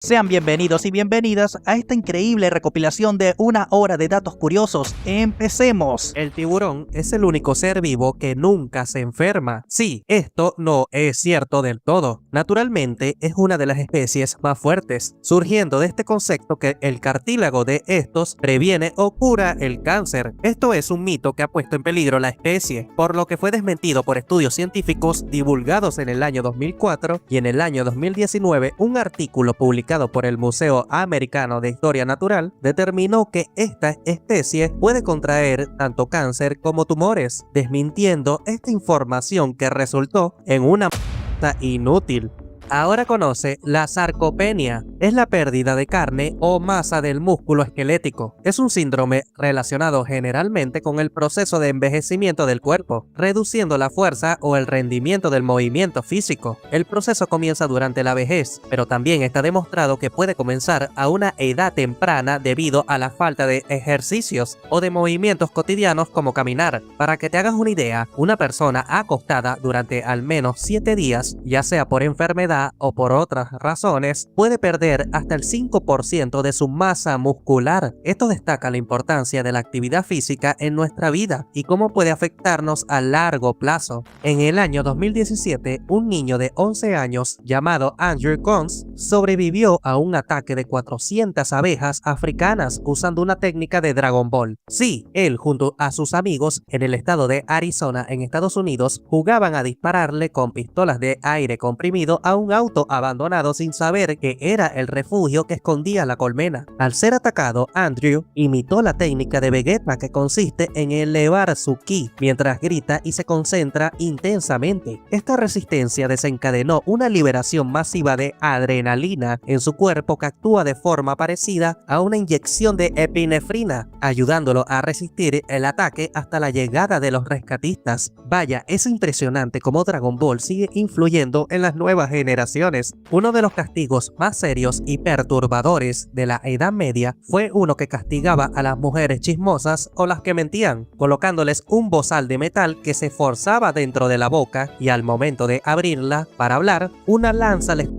Sean bienvenidos y bienvenidas a esta increíble recopilación de una hora de datos curiosos. ¡Empecemos! El tiburón es el único ser vivo que nunca se enferma. Sí, esto no es cierto del todo. Naturalmente, es una de las especies más fuertes, surgiendo de este concepto que el cartílago de estos previene o cura el cáncer. Esto es un mito que ha puesto en peligro la especie, por lo que fue desmentido por estudios científicos divulgados en el año 2004 y en el año 2019 un artículo publicado por el Museo Americano de Historia Natural determinó que esta especie puede contraer tanto cáncer como tumores, desmintiendo esta información que resultó en una inútil. Ahora conoce la sarcopenia. Es la pérdida de carne o masa del músculo esquelético. Es un síndrome relacionado generalmente con el proceso de envejecimiento del cuerpo, reduciendo la fuerza o el rendimiento del movimiento físico. El proceso comienza durante la vejez, pero también está demostrado que puede comenzar a una edad temprana debido a la falta de ejercicios o de movimientos cotidianos como caminar. Para que te hagas una idea, una persona acostada durante al menos 7 días, ya sea por enfermedad o por otras razones, puede perder hasta el 5% de su masa muscular. Esto destaca la importancia de la actividad física en nuestra vida y cómo puede afectarnos a largo plazo. En el año 2017, un niño de 11 años llamado Andrew Cons sobrevivió a un ataque de 400 abejas africanas usando una técnica de Dragon Ball. Sí, él junto a sus amigos en el estado de Arizona en Estados Unidos jugaban a dispararle con pistolas de aire comprimido a un auto abandonado sin saber que era el refugio que escondía la colmena. Al ser atacado, Andrew imitó la técnica de Vegeta, que consiste en elevar su ki mientras grita y se concentra intensamente. Esta resistencia desencadenó una liberación masiva de adrenalina en su cuerpo que actúa de forma parecida a una inyección de epinefrina, ayudándolo a resistir el ataque hasta la llegada de los rescatistas. Vaya, es impresionante cómo Dragon Ball sigue influyendo en las nuevas generaciones. Uno de los castigos más serios y perturbadores de la Edad Media fue uno que castigaba a las mujeres chismosas o las que mentían, colocándoles un bozal de metal que se forzaba dentro de la boca y al momento de abrirla para hablar, una lanza les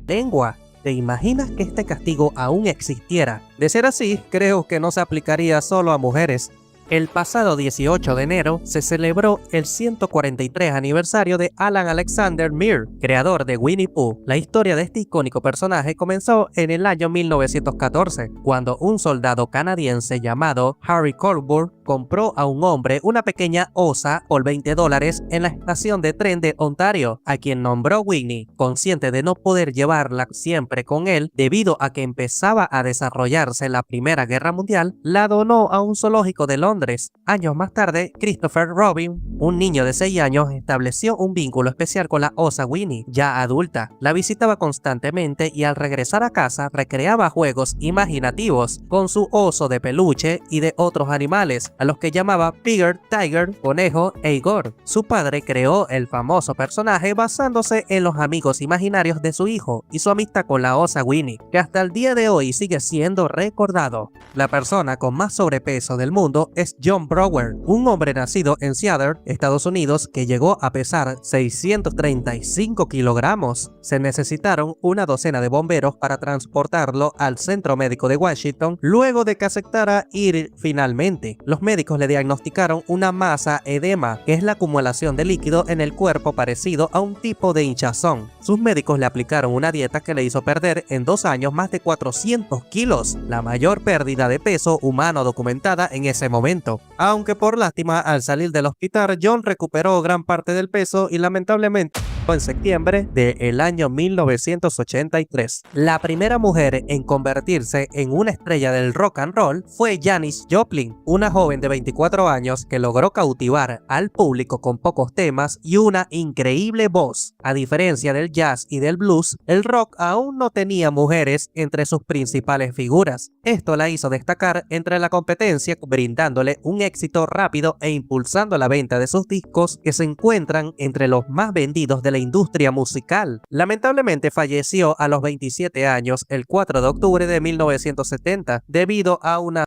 lengua. ¿Te imaginas que este castigo aún existiera? De ser así, creo que no se aplicaría solo a mujeres. El pasado 18 de enero se celebró el 143 aniversario de Alan Alexander Milne, creador de Winnie Pooh. La historia de este icónico personaje comenzó en el año 1914, cuando un soldado canadiense llamado Harry Colburn compró a un hombre una pequeña osa por $20 en la estación de tren de Ontario, a quien nombró Winnie. Consciente de no poder llevarla siempre con él debido a que empezaba a desarrollarse la Primera Guerra Mundial, la donó a un zoológico de Londres. Años más tarde, Christopher Robin, un niño de 6 años, estableció un vínculo especial con la osa Winnie, ya adulta. La visitaba constantemente y al regresar a casa recreaba juegos imaginativos con su oso de peluche y de otros animales, a los que llamaba Pigger, Tiger, Conejo e Igor. Su padre creó el famoso personaje basándose en los amigos imaginarios de su hijo y su amistad con la osa Winnie, que hasta el día de hoy sigue siendo recordado. La persona con más sobrepeso del mundo es John Brower, un hombre nacido en Seattle, Estados Unidos, que llegó a pesar 635 kilogramos. Se necesitaron una docena de bomberos para transportarlo al centro médico de Washington luego de que aceptara ir finalmente. Los médicos le diagnosticaron una masa edema, que es la acumulación de líquido en el cuerpo parecido a un tipo de hinchazón. Sus médicos le aplicaron una dieta que le hizo perder en 2 años más de 400 kilos, la mayor pérdida de peso humano documentada en ese momento. Aunque por lástima, al salir del hospital, John recuperó gran parte del peso y lamentablemente en septiembre del año 1983. La primera mujer en convertirse en una estrella del rock and roll fue Janis Joplin, una joven de 24 años que logró cautivar al público con pocos temas y una increíble voz. A diferencia del jazz y del blues, el rock aún no tenía mujeres entre sus principales figuras. Esto la hizo destacar entre la competencia, brindándole un éxito rápido e impulsando la venta de sus discos, que se encuentran entre los más vendidos de la industria musical. Lamentablemente falleció a los 27 años el 4 de octubre de 1970 debido a una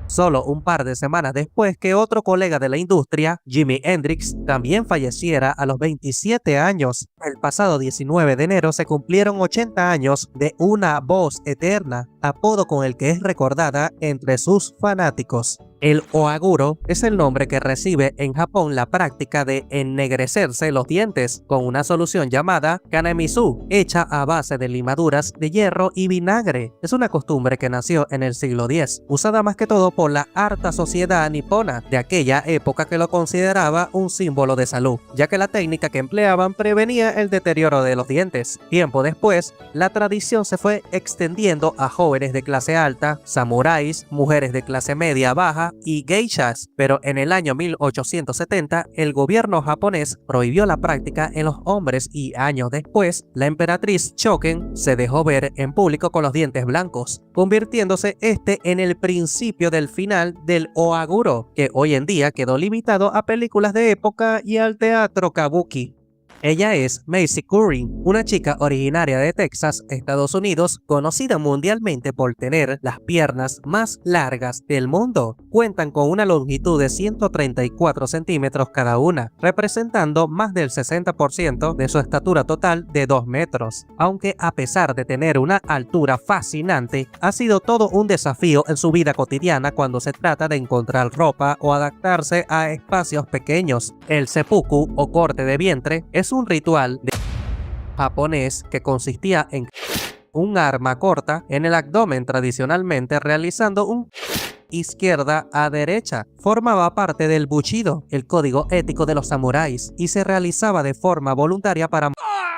solo un par de semanas después que otro colega de la industria, Jimi Hendrix, también falleciera a los 27 años. El pasado 19 de enero se cumplieron 80 años de una voz eterna, apodo con el que es recordada entre sus fanáticos. El oaguro es el nombre que recibe en Japón la práctica de ennegrecerse los dientes con una solución llamada kanemisu, hecha a base de limaduras de hierro y vinagre. Es una costumbre que nació en el siglo X, usada más que todo por la alta sociedad nipona de aquella época que lo consideraba un símbolo de salud, ya que la técnica que empleaban prevenía el deterioro de los dientes. Tiempo después, la tradición se fue extendiendo a jóvenes de clase alta, samuráis, mujeres de clase media baja y geishas, pero en el año 1870 el gobierno japonés prohibió la práctica en los hombres y años después la emperatriz Choken se dejó ver en público con los dientes blancos, convirtiéndose en el principio del final del oaguro, que hoy en día quedó limitado a películas de época y al teatro kabuki. Ella es Macy Curry, una chica originaria de Texas, Estados Unidos, conocida mundialmente por tener las piernas más largas del mundo. Cuentan con una longitud de 134 centímetros cada una, representando más del 60% de su estatura total de 2 metros. Aunque a pesar de tener una altura fascinante, ha sido todo un desafío en su vida cotidiana cuando se trata de encontrar ropa o adaptarse a espacios pequeños. El seppuku o corte de vientre es un ritual japonés que consistía en un arma corta en el abdomen, tradicionalmente realizando un izquierda a derecha. Formaba parte del Bushido, el código ético de los samuráis, y se realizaba de forma voluntaria para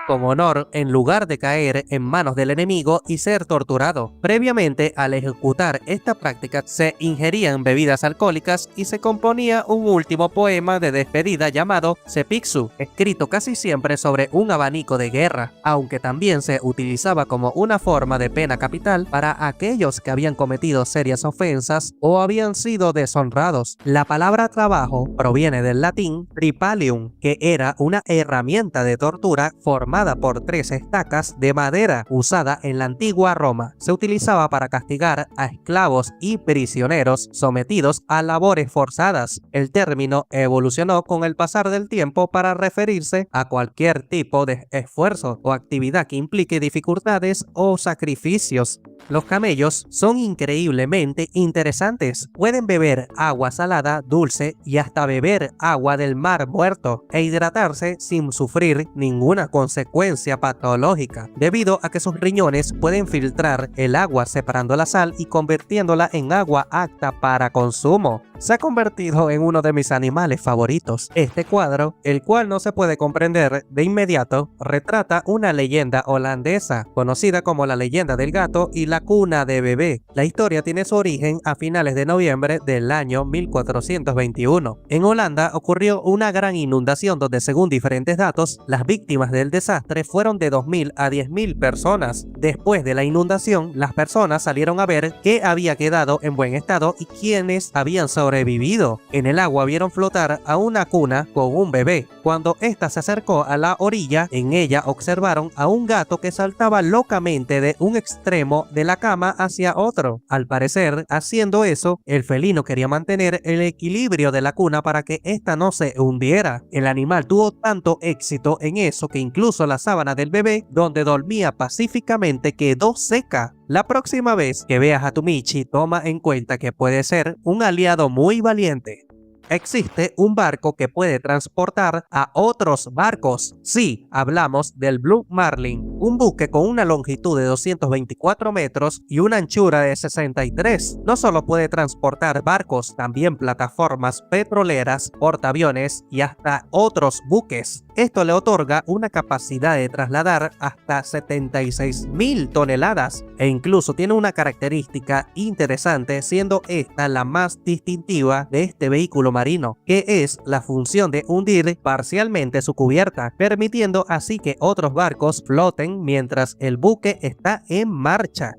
con honor en lugar de caer en manos del enemigo y ser torturado. Previamente, al ejecutar esta práctica, se ingerían bebidas alcohólicas y se componía un último poema de despedida llamado Sepiksu, escrito casi siempre sobre un abanico de guerra, aunque también se utilizaba como una forma de pena capital para aquellos que habían cometido serias ofensas o habían sido deshonrados. La palabra trabajo proviene del latín tripalium, que era una herramienta de tortura formada por 3 estacas de madera usada en la antigua Roma. Se utilizaba para castigar a esclavos y prisioneros sometidos a labores forzadas. El término evolucionó con el pasar del tiempo para referirse a cualquier tipo de esfuerzo o actividad que implique dificultades o sacrificios. Los camellos son increíblemente interesantes. Pueden beber agua salada, dulce y hasta beber agua del mar muerto e hidratarse sin sufrir ninguna consecuencia patológica, debido a que sus riñones pueden filtrar el agua separando la sal y convirtiéndola en agua apta para consumo. Se ha convertido en uno de mis animales favoritos. Este cuadro, el cual no se puede comprender de inmediato, retrata una leyenda holandesa, conocida como la leyenda del gato y la cuna de bebé. La historia tiene su origen a finales de noviembre del año 1421. En Holanda ocurrió una gran inundación donde, según diferentes datos, las víctimas del desastre fueron de 2.000 a 10.000 personas. Después de la inundación, las personas salieron a ver qué había quedado en buen estado y quiénes habían sobrevivido. En el agua vieron flotar a una cuna con un bebé. Cuando ésta se acercó a la orilla, en ella observaron a un gato que saltaba locamente de un extremo de la cama hacia otro. Al parecer, haciendo eso, el felino quería mantener el equilibrio de la cuna para que ésta no se hundiera. El animal tuvo tanto éxito en eso que incluso la sábana del bebé, donde dormía pacíficamente, quedó seca. La próxima vez que veas a tu Michi, toma en cuenta que puede ser un aliado muy valiente. Existe un barco que puede transportar a otros barcos. Sí, hablamos del Blue Marlin, un buque con una longitud de 224 metros y una anchura de 63. No solo puede transportar barcos, también plataformas petroleras, portaaviones y hasta otros buques. Esto le otorga una capacidad de trasladar hasta 76.000 toneladas e incluso tiene una característica interesante, siendo esta la más distintiva de este vehículo marino, que es la función de hundir parcialmente su cubierta, permitiendo así que otros barcos floten mientras el buque está en marcha.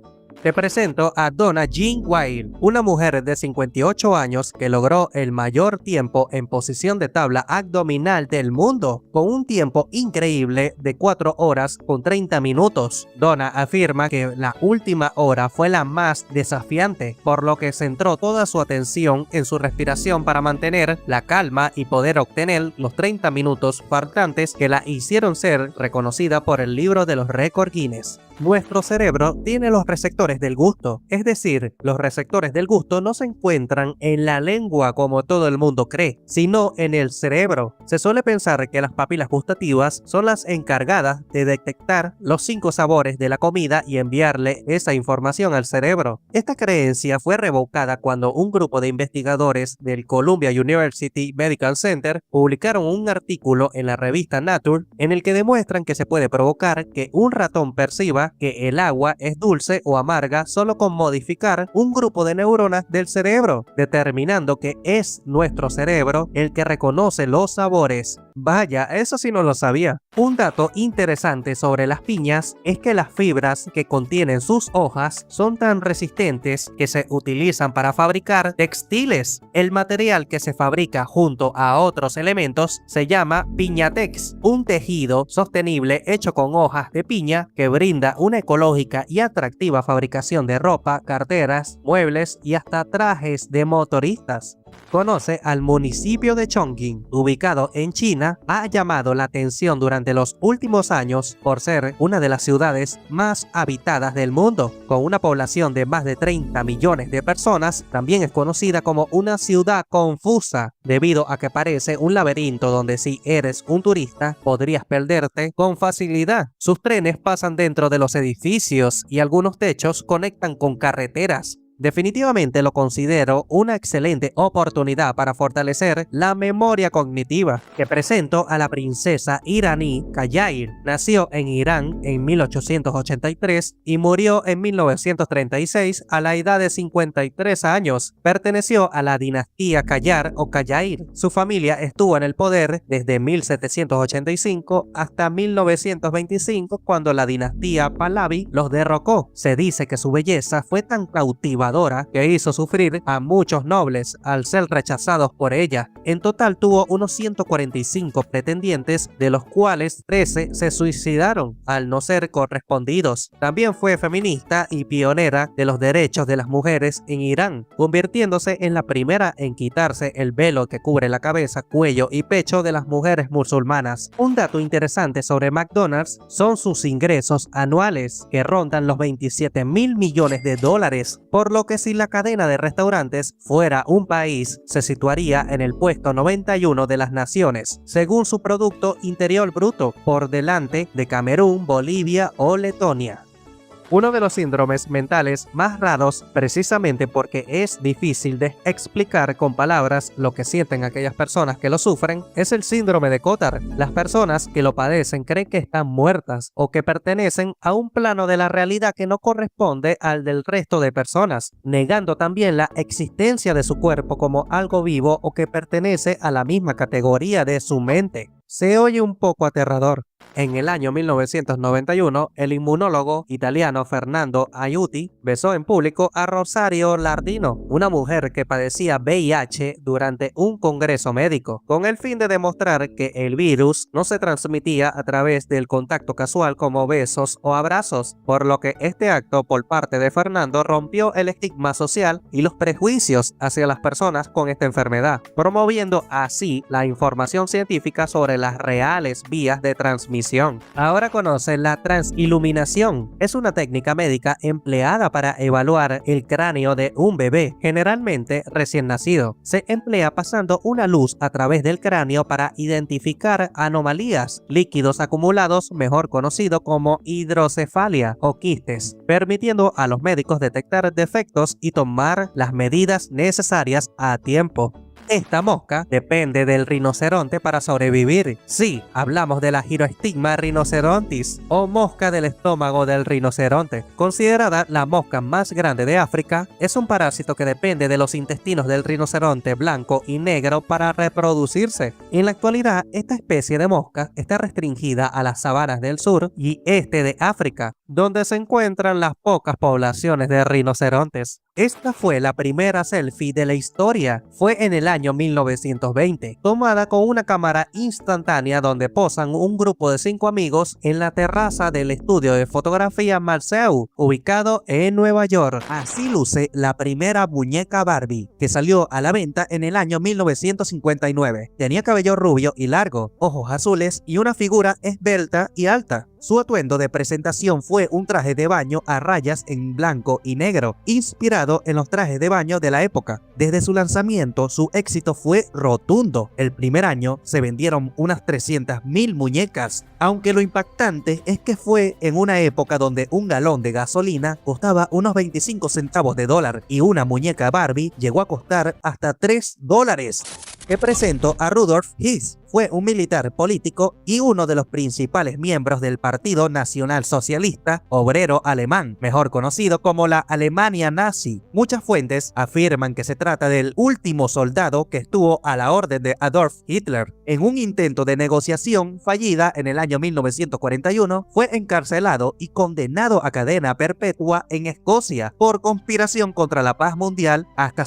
Te presento a Donna Jean Wild, una mujer de 58 años que logró el mayor tiempo en posición de tabla abdominal del mundo, con un tiempo increíble de 4 horas con 30 minutos. Donna afirma que la última hora fue la más desafiante, por lo que centró toda su atención en su respiración para mantener la calma y poder obtener los 30 minutos faltantes que la hicieron ser reconocida por el libro de los récords Guinness. Nuestro cerebro tiene los receptores del gusto, es decir, los receptores del gusto no se encuentran en la lengua como todo el mundo cree, sino en el cerebro. Se suele pensar que las papilas gustativas son las encargadas de detectar los 5 sabores de la comida y enviarle esa información al cerebro. Esta creencia fue revocada cuando un grupo de investigadores del Columbia University Medical Center publicaron un artículo en la revista Nature en el que demuestran que se puede provocar que un ratón perciba que el agua es dulce o amarga solo con modificar un grupo de neuronas del cerebro, determinando que es nuestro cerebro el que reconoce los sabores. Vaya, eso sí no lo sabía. Un dato interesante sobre las piñas es que las fibras que contienen sus hojas son tan resistentes que se utilizan para fabricar textiles. El material que se fabrica junto a otros elementos se llama piñatex, un tejido sostenible hecho con hojas de piña que brinda una ecológica y atractiva fabricación de ropa, carteras, muebles y hasta trajes de motoristas. Conoce al municipio de Chongqing, ubicado en China, ha llamado la atención durante los últimos años por ser una de las ciudades más habitadas del mundo, con una población de más de 30 millones de personas. También es conocida como una ciudad confusa, debido a que parece un laberinto donde si eres un turista podrías perderte con facilidad. Sus trenes pasan dentro de los edificios y algunos techos conectan con carreteras. Definitivamente lo considero una excelente oportunidad para fortalecer la memoria cognitiva. Te presento a la princesa iraní Qayair. Nació en Irán en 1883 y murió en 1936 a la edad de 53 años. Perteneció a la dinastía Qajar o Qayair. Su familia estuvo en el poder desde 1785 hasta 1925, cuando la dinastía Pahlavi los derrocó. Se dice que su belleza fue tan cautivadora que hizo sufrir a muchos nobles al ser rechazados por ella. En total tuvo unos 145 pretendientes, de los cuales 13 se suicidaron al no ser correspondidos. También fue feminista y pionera de los derechos de las mujeres en Irán, convirtiéndose en la primera en quitarse el velo que cubre la cabeza, cuello y pecho de las mujeres musulmanas. Un dato interesante sobre McDonald's son sus ingresos anuales, que rondan los 27.000 millones de dólares, por lo que si la cadena de restaurantes fuera un país, se situaría en el puesto 91 de las naciones, según su Producto Interior Bruto, por delante de Camerún, Bolivia o Letonia. Uno de los síndromes mentales más raros, precisamente porque es difícil de explicar con palabras lo que sienten aquellas personas que lo sufren, es el síndrome de Cotard. Las personas que lo padecen creen que están muertas o que pertenecen a un plano de la realidad que no corresponde al del resto de personas, negando también la existencia de su cuerpo como algo vivo o que pertenece a la misma categoría de su mente. Se oye un poco aterrador. En el año 1991, el inmunólogo italiano Fernando Aiuti besó en público a Rosario Lardino, una mujer que padecía VIH durante un congreso médico, con el fin de demostrar que el virus no se transmitía a través del contacto casual como besos o abrazos, por lo que este acto por parte de Fernando rompió el estigma social y los prejuicios hacia las personas con esta enfermedad, promoviendo así la información científica sobre las reales vías de transmisión. Ahora conoce la transiluminación. Es una técnica médica empleada para evaluar el cráneo de un bebé, generalmente recién nacido. Se emplea pasando una luz a través del cráneo para identificar anomalías, líquidos acumulados, mejor conocido como hidrocefalia o quistes, permitiendo a los médicos detectar defectos y tomar las medidas necesarias a tiempo. Esta mosca depende del rinoceronte para sobrevivir. Sí, hablamos de la Gyrostigma rinocerontis o mosca del estómago del rinoceronte. Considerada la mosca más grande de África, es un parásito que depende de los intestinos del rinoceronte blanco y negro para reproducirse. En la actualidad, esta especie de mosca está restringida a las sabanas del sur y este de África, donde se encuentran las pocas poblaciones de rinocerontes. Esta fue la primera selfie de la historia. Fue en el año 1920, tomada con una cámara instantánea donde posan un grupo de 5 amigos en la terraza del estudio de fotografía Marceau, ubicado en Nueva York. Así luce la primera muñeca Barbie, que salió a la venta en el año 1959. Tenía cabello rubio y largo, ojos azules y una figura esbelta y alta. Su atuendo de presentación fue un traje de baño a rayas en blanco y negro, inspirado en los trajes de baño de la época. Desde su lanzamiento, su éxito fue rotundo. El primer año se vendieron unas 300.000 muñecas, aunque lo impactante es que fue en una época donde un galón de gasolina costaba unos 25 centavos de dólar y una muñeca Barbie llegó a costar hasta $3. Te presento a Rudolf Hess. Fue un militar político y uno de los principales miembros del Partido Nacional Socialista Obrero Alemán, mejor conocido como la Alemania nazi. Muchas fuentes afirman que se trata del último soldado que estuvo a la orden de Adolf Hitler. En un intento de negociación fallida en el año 1941, fue encarcelado y condenado a cadena perpetua en Escocia por conspiración contra la paz mundial hasta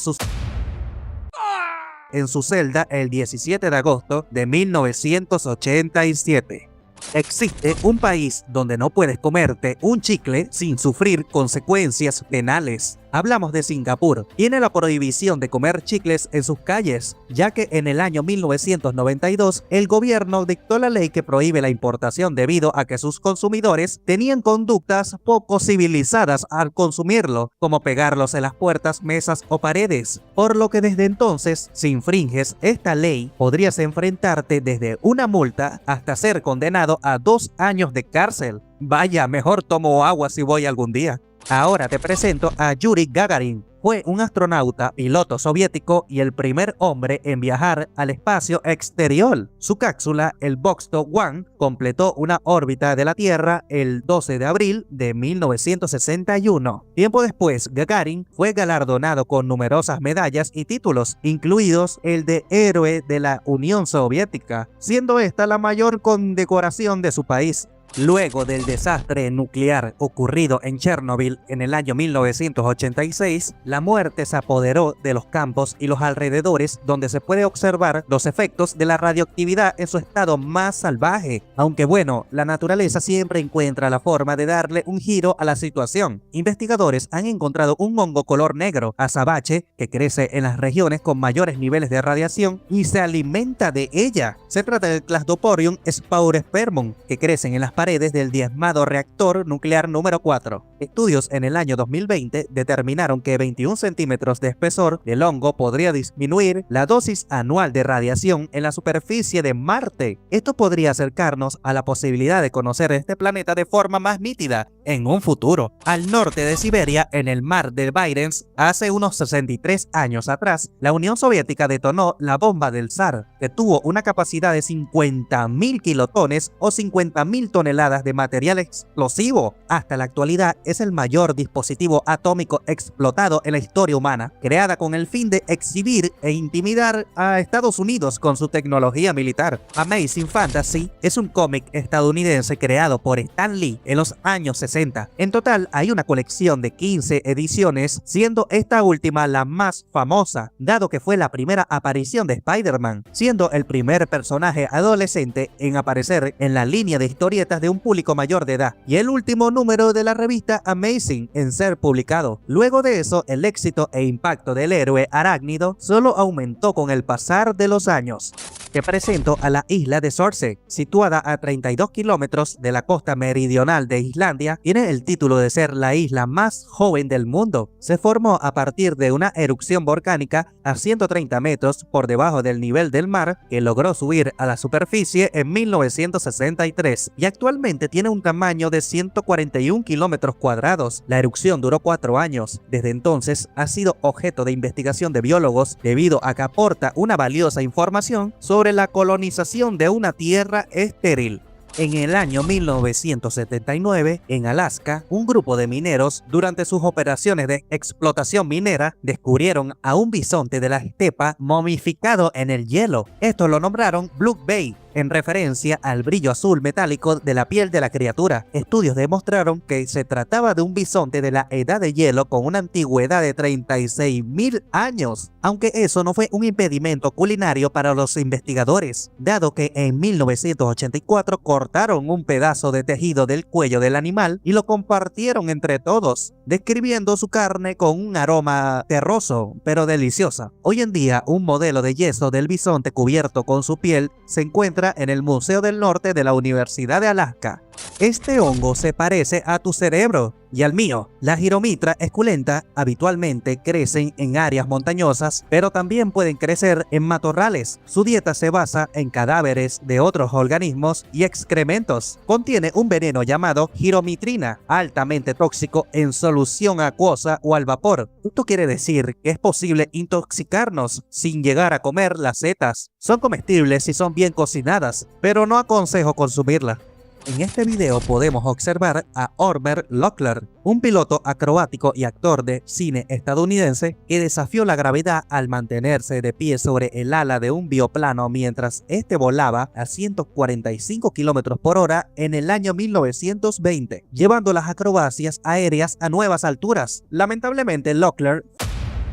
en su celda el 17 de agosto de 1987. Existe un país donde no puedes comerte un chicle sin sufrir consecuencias penales. Hablamos de Singapur. Tiene la prohibición de comer chicles en sus calles, ya que en el año 1992 el gobierno dictó la ley que prohíbe la importación debido a que sus consumidores tenían conductas poco civilizadas al consumirlo, como pegarlos en las puertas, mesas o paredes. Por lo que desde entonces, si infringes esta ley, podrías enfrentarte desde una multa hasta ser condenado a 2 años de cárcel. Vaya, mejor tomo agua si voy algún día. Ahora te presento a Yuri Gagarin. Fue un astronauta, piloto soviético y el primer hombre en viajar al espacio exterior. Su cápsula, el Vostok 1, completó una órbita de la Tierra el 12 de abril de 1961. Tiempo después, Gagarin fue galardonado con numerosas medallas y títulos, incluidos el de Héroe de la Unión Soviética, siendo esta la mayor condecoración de su país. Luego del desastre nuclear ocurrido en Chernobyl en el año 1986, la muerte se apoderó de los campos y los alrededores, donde se puede observar los efectos de la radioactividad en su estado más salvaje. Aunque bueno, la naturaleza siempre encuentra la forma de darle un giro a la situación. Investigadores han encontrado un hongo color negro, azabache, que crece en las regiones con mayores niveles de radiación y se alimenta de ella. Se trata del Cladoporium spaurespermum, que crecen en las paredes del diezmado reactor nuclear número 4. Estudios en el año 2020 determinaron que 21 centímetros de espesor del hongo podría disminuir la dosis anual de radiación en la superficie de Marte. Esto podría acercarnos a la posibilidad de conocer este planeta de forma más nítida en un futuro. Al norte de Siberia, en el mar de Barents, hace unos 63 años atrás, la Unión Soviética detonó la bomba del Zar, que tuvo una capacidad de 50.000 kilotones o 50.000 toneladas de material explosivo. Hasta la actualidad es el mayor dispositivo atómico explotado en la historia humana, creada con el fin de exhibir e intimidar a Estados Unidos con su tecnología militar. Amazing Fantasy es un cómic estadounidense creado por Stan Lee en los años 60. En total hay una colección de 15 ediciones, siendo esta última la más famosa, dado que fue la primera aparición de Spider-Man, siendo el primer personaje adolescente en aparecer en la línea de historietas de un público mayor de edad, y el último número de la revista Amazing en ser publicado. Luego de eso, el éxito e impacto del héroe arácnido solo aumentó con el pasar de los años. Te presento a la isla de Sorse, situada a 32 kilómetros de la costa meridional de Islandia. Tiene el título de ser la isla más joven del mundo. Se formó a partir de una erupción volcánica a 130 metros por debajo del nivel del mar, que logró subir a la superficie en 1963 y actualmente tiene un tamaño de 141 kilómetros cuadrados. La erupción duró 4 años. Desde entonces ha sido objeto de investigación de biólogos debido a que aporta una valiosa información sobre la colonización de una tierra estéril. En el año 1979, en Alaska, un grupo de mineros, durante sus operaciones de explotación minera, descubrieron a un bisonte de la estepa momificado en el hielo. Esto lo nombraron Blue Bay. en referencia al brillo azul metálico de la piel de la criatura. Estudios demostraron que se trataba de un bisonte de la edad de hielo con una antigüedad de 36.000 años, aunque eso no fue un impedimento culinario para los investigadores, dado que en 1984 cortaron un pedazo de tejido del cuello del animal y lo compartieron entre todos, describiendo su carne con un aroma terroso, pero deliciosa. Hoy en día, un modelo de yeso del bisonte cubierto con su piel se encuentra en el Museo del Norte de la Universidad de Alaska. Este hongo se parece a tu cerebro y al mío. La Gyromitra esculenta habitualmente crecen en áreas montañosas, pero también pueden crecer en matorrales. Su dieta se basa en cadáveres de otros organismos y excrementos. Contiene un veneno llamado giromitrina, altamente tóxico en solución acuosa o al vapor. Esto quiere decir que es posible intoxicarnos sin llegar a comer las setas. Son comestibles si son bien cocinadas, pero no aconsejo consumirlas. En este video podemos observar a Orbert Lockler, un piloto acrobático y actor de cine estadounidense que desafió la gravedad al mantenerse de pie sobre el ala de un bioplano mientras este volaba a 145 km/h en el año 1920, llevando las acrobacias aéreas a nuevas alturas. Lamentablemente, Lockler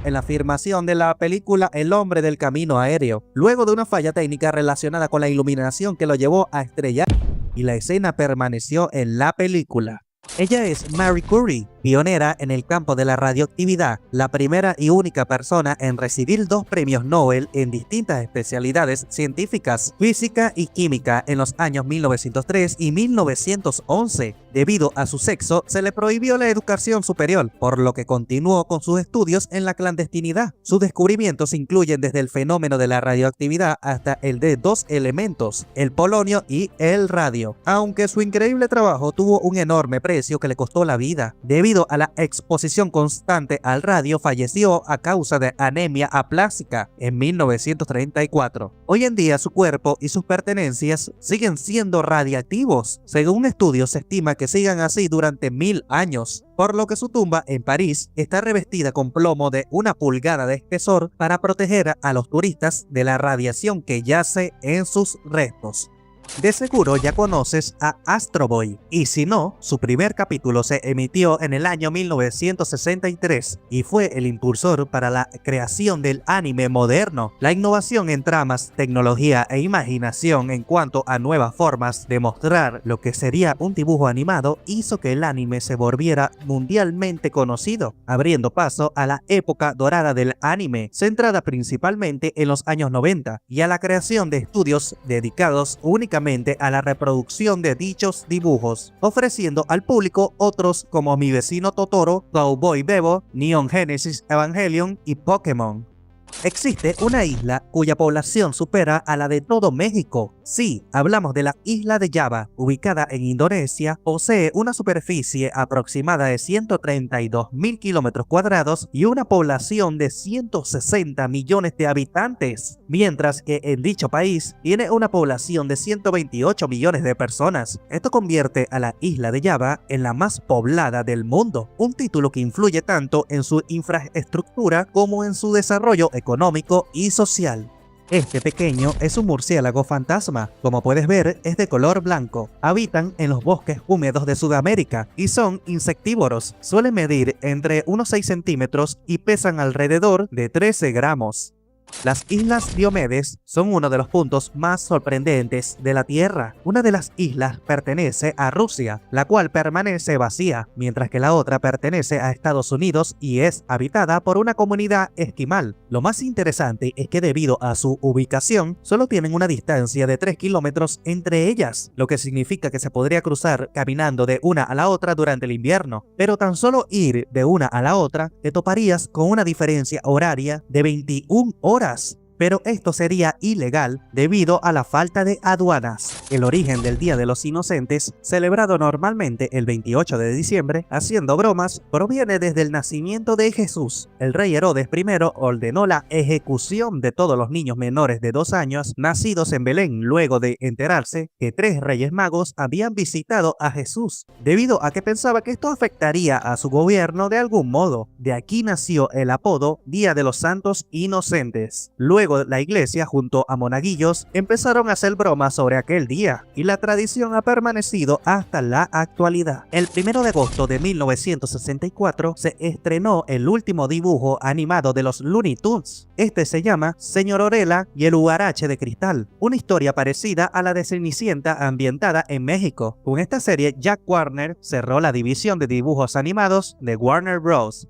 en la filmación de la película El hombre del camino aéreo, luego de una falla técnica relacionada con la iluminación que lo llevó a estrellar, y la escena permaneció en la película. Ella es Marie Curie, pionera en el campo de la radioactividad, la primera y única persona en recibir 2 premios Nobel en distintas especialidades científicas, física y química en los años 1903 y 1911. Debido a su sexo, se le prohibió la educación superior, por lo que continuó con sus estudios en la clandestinidad. Sus descubrimientos incluyen desde el fenómeno de la radioactividad hasta el de 2 elementos, el polonio y el radio. Aunque su increíble trabajo tuvo un enorme precio que le costó la vida. Debido a la exposición constante al radio, falleció a causa de anemia aplásica en 1934. Hoy en día su cuerpo y sus pertenencias siguen siendo radiactivos. Según estudios, se estima que sigan así durante 1000 años, por lo que su tumba en París está revestida con plomo de 1 pulgada de espesor para proteger a los turistas de la radiación que yace en sus restos. De seguro ya conoces a Astro Boy, y si no, su primer capítulo se emitió en el año 1963 y fue el impulsor para la creación del anime moderno. La innovación en tramas, tecnología e imaginación en cuanto a nuevas formas de mostrar lo que sería un dibujo animado hizo que el anime se volviera mundialmente conocido, abriendo paso a la época dorada del anime, centrada principalmente en los años 90, y a la creación de estudios dedicados únicamente a la reproducción de dichos dibujos, ofreciendo al público otros como Mi vecino Totoro, Cowboy Bebop, Neon Genesis Evangelion y Pokémon. Existe una isla cuya población supera a la de todo México. Sí, hablamos de la isla de Java, ubicada en Indonesia. Posee una superficie aproximada de 132.000 km² y una población de 160 millones de habitantes, mientras que en dicho país tiene una población de 128 millones de personas. Esto convierte a la isla de Java en la más poblada del mundo, un título que influye tanto en su infraestructura como en su desarrollo económico y social. Este pequeño es un murciélago fantasma. Como puedes ver, es de color blanco. Habitan en los bosques húmedos de Sudamérica y son insectívoros. Suelen medir entre unos 6 centímetros y pesan alrededor de 13 gramos. Las Islas Diomedes son uno de los puntos más sorprendentes de la Tierra. Una de las islas pertenece a Rusia, la cual permanece vacía, mientras que la otra pertenece a Estados Unidos y es habitada por una comunidad esquimal. Lo más interesante es que debido a su ubicación, solo tienen una distancia de 3 kilómetros entre ellas, lo que significa que se podría cruzar caminando de una a la otra durante el invierno. Pero tan solo ir de una a la otra, te toparías con una diferencia horaria de 21 horas. Pero esto sería ilegal debido a la falta de aduanas. El origen del Día de los Inocentes, celebrado normalmente el 28 de diciembre, haciendo bromas, proviene desde el nacimiento de Jesús. El rey Herodes I ordenó la ejecución de todos los niños menores de 2 años nacidos en Belén, luego de enterarse que 3 reyes magos habían visitado a Jesús, debido a que pensaba que esto afectaría a su gobierno de algún modo. De aquí nació el apodo Día de los Santos Inocentes. Luego Luego la iglesia, junto a monaguillos, empezaron a hacer bromas sobre aquel día, y la tradición ha permanecido hasta la actualidad. El 1 de agosto de 1964 se estrenó el último dibujo animado de los Looney Tunes. Este se llama Señor Orela y el Huarache de Cristal, una historia parecida a la de Cenicienta ambientada en México. Con esta serie, Jack Warner cerró la división de dibujos animados de Warner Bros.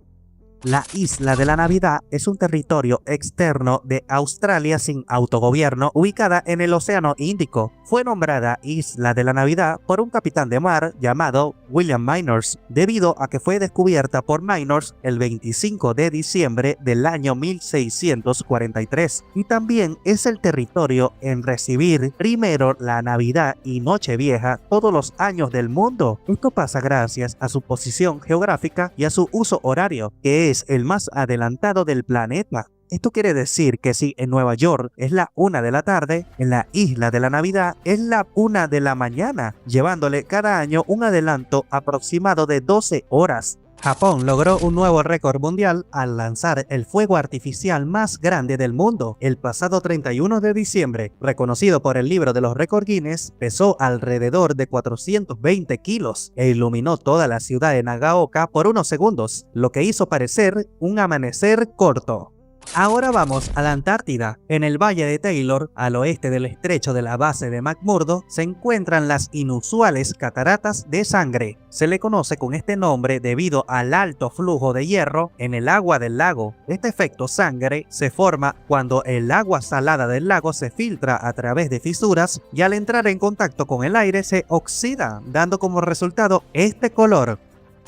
La Isla de la Navidad es un territorio externo de Australia sin autogobierno ubicada en el Océano Índico. Fue nombrada Isla de la Navidad por un capitán de mar llamado William Mynors, debido a que fue descubierta por Mynors el 25 de diciembre del año 1643. Y también es el territorio en recibir primero la Navidad y Nochevieja todos los años del mundo. Esto pasa gracias a su posición geográfica y a su uso horario, que es el más adelantado del planeta. Esto quiere decir que si en Nueva York es la 1 de la tarde, en la Isla de la Navidad es la 1 de la mañana, llevándole cada año un adelanto aproximado de 12 horas. Japón logró un nuevo récord mundial al lanzar el fuego artificial más grande del mundo. El pasado 31 de diciembre, reconocido por el libro de los récords Guinness, pesó alrededor de 420 kilos e iluminó toda la ciudad de Nagaoka por unos segundos, lo que hizo parecer un amanecer corto. Ahora vamos a la Antártida. En el Valle de Taylor, al oeste del estrecho de la base de McMurdo, se encuentran las inusuales cataratas de sangre. Se le conoce con este nombre debido al alto flujo de hierro en el agua del lago. Este efecto sangre se forma cuando el agua salada del lago se filtra a través de fisuras y al entrar en contacto con el aire se oxida, dando como resultado este color.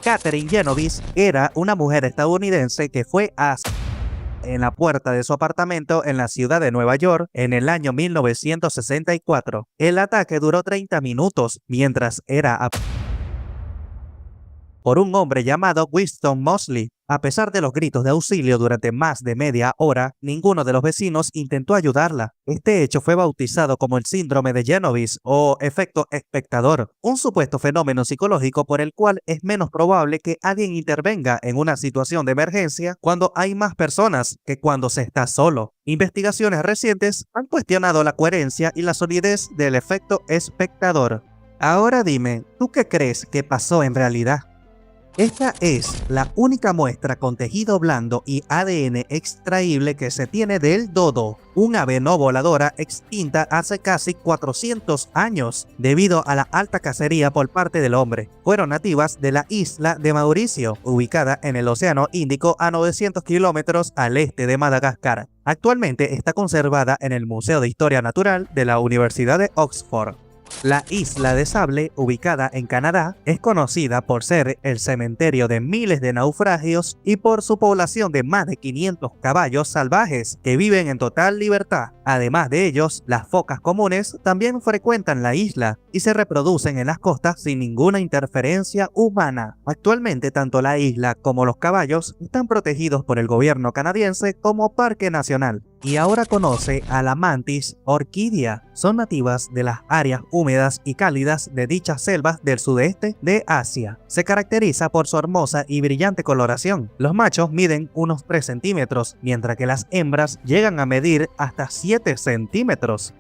Catherine Genovese era una mujer estadounidense que fue en la puerta de su apartamento en la ciudad de Nueva York en el año 1964. El ataque duró 30 minutos mientras era por un hombre llamado Winston Mosley. A pesar de los gritos de auxilio durante más de media hora, ninguno de los vecinos intentó ayudarla. Este hecho fue bautizado como el síndrome de Genovese o efecto espectador, un supuesto fenómeno psicológico por el cual es menos probable que alguien intervenga en una situación de emergencia cuando hay más personas que cuando se está solo. Investigaciones recientes han cuestionado la coherencia y la solidez del efecto espectador. Ahora dime, ¿tú qué crees que pasó en realidad? Esta es la única muestra con tejido blando y ADN extraíble que se tiene del dodo, un ave no voladora extinta hace casi 400 años debido a la alta cacería por parte del hombre. Fueron nativas de la isla de Mauricio, ubicada en el Océano Índico a 900 kilómetros al este de Madagascar. Actualmente está conservada en el Museo de Historia Natural de la Universidad de Oxford. La Isla de Sable, ubicada en Canadá, es conocida por ser el cementerio de miles de naufragios y por su población de más de 500 caballos salvajes que viven en total libertad. Además de ellos, las focas comunes también frecuentan la isla y se reproducen en las costas sin ninguna interferencia humana. Actualmente, tanto la isla como los caballos están protegidos por el gobierno canadiense como parque nacional. Y ahora conoce a la mantis orquídea. Son nativas de las áreas húmedas y cálidas de dichas selvas del sudeste de Asia. Se caracteriza por su hermosa y brillante coloración. Los machos miden unos 3 centímetros, mientras que las hembras llegan a medir hasta 7 centímetros.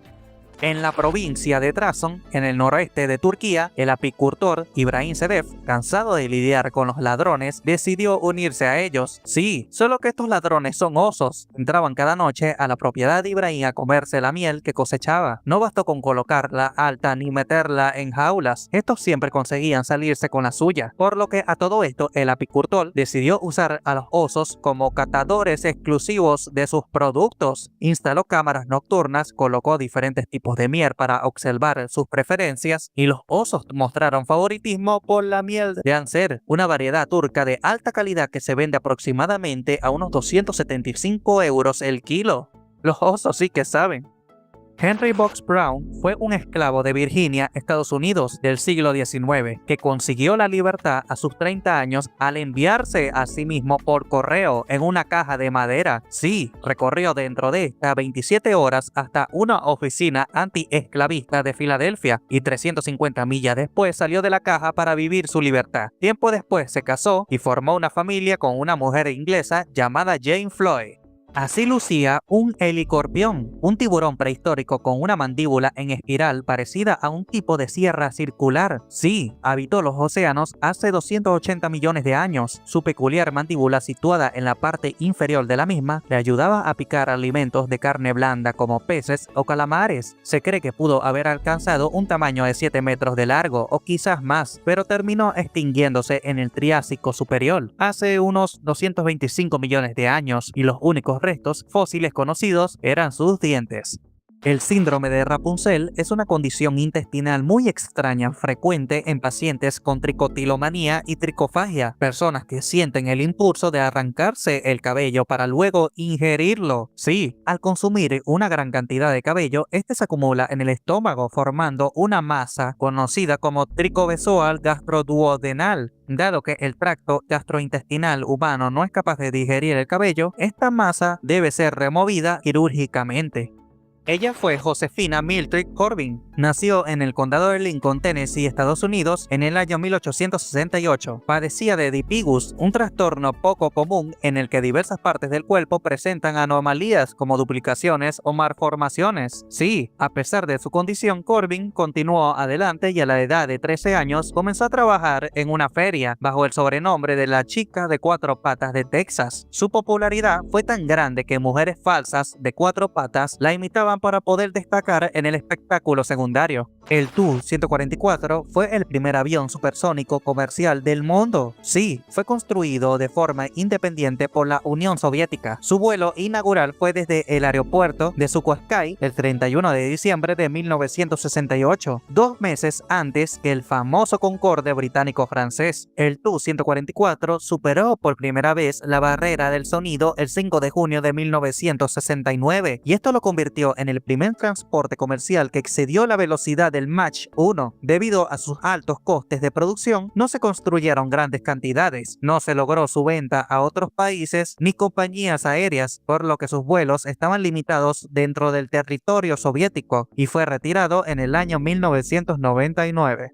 En la provincia de Trabzon, en el noroeste de Turquía, el apicultor Ibrahim Sedef, cansado de lidiar con los ladrones, decidió unirse a ellos. Sí, solo que estos ladrones son osos. Entraban cada noche a la propiedad de Ibrahim a comerse la miel que cosechaba. No bastó con colocarla alta ni meterla en jaulas. Estos siempre conseguían salirse con la suya. Por lo que a todo esto, el apicultor decidió usar a los osos como catadores exclusivos de sus productos. Instaló cámaras nocturnas, colocó diferentes tipos de miel para observar sus preferencias y los osos mostraron favoritismo por la miel de Anser, una variedad turca de alta calidad que se vende aproximadamente a unos 275 € el kilo. Los osos sí que saben. Henry Box Brown fue un esclavo de Virginia, Estados Unidos, del siglo XIX, que consiguió la libertad a sus 30 años al enviarse a sí mismo por correo en una caja de madera. Sí, recorrió dentro de esta 27 horas hasta una oficina anti-esclavista de Filadelfia y 350 millas después salió de la caja para vivir su libertad. Tiempo después se casó y formó una familia con una mujer inglesa llamada Jane Floyd. Así lucía un helicorpión, un tiburón prehistórico con una mandíbula en espiral parecida a un tipo de sierra circular. Sí, habitó los océanos hace 280 millones de años. Su peculiar mandíbula situada en la parte inferior de la misma le ayudaba a picar alimentos de carne blanda como peces o calamares. Se cree que pudo haber alcanzado un tamaño de 7 metros de largo o quizás más, pero terminó extinguiéndose en el Triásico superior hace unos 225 millones de años y los únicos restos fósiles conocidos eran sus dientes. El síndrome de Rapunzel es una condición intestinal muy extraña, frecuente en pacientes con tricotilomanía y tricofagia, personas que sienten el impulso de arrancarse el cabello para luego ingerirlo. Sí, al consumir una gran cantidad de cabello, este se acumula en el estómago formando una masa conocida como tricobezoal gastroduodenal. Dado que el tracto gastrointestinal humano no es capaz de digerir el cabello, esta masa debe ser removida quirúrgicamente. Ella fue Josefina Mildred Corbin. Nació en el condado de Lincoln, Tennessee, Estados Unidos, en el año 1868. Padecía de dipigus, un trastorno poco común en el que diversas partes del cuerpo presentan anomalías como duplicaciones o malformaciones. Sí, a pesar de su condición, Corbin continuó adelante y a la edad de 13 años comenzó a trabajar en una feria bajo el sobrenombre de la chica de 4 patas de Texas. Su popularidad fue tan grande que mujeres falsas de 4 patas la imitaban para poder destacar en el espectáculo secundario. El Tu-144 fue el primer avión supersónico comercial del mundo. Sí, fue construido de forma independiente por la Unión Soviética. Su vuelo inaugural fue desde el aeropuerto de Sukhoi el 31 de diciembre de 1968, 2 meses antes que el famoso Concorde británico-francés. El Tu-144 superó por primera vez la barrera del sonido el 5 de junio de 1969 y esto lo convirtió en el primer transporte comercial que excedió la velocidad del Mach 1. Debido a sus altos costes de producción, no se construyeron grandes cantidades, no se logró su venta a otros países ni compañías aéreas, por lo que sus vuelos estaban limitados dentro del territorio soviético y fue retirado en el año 1999.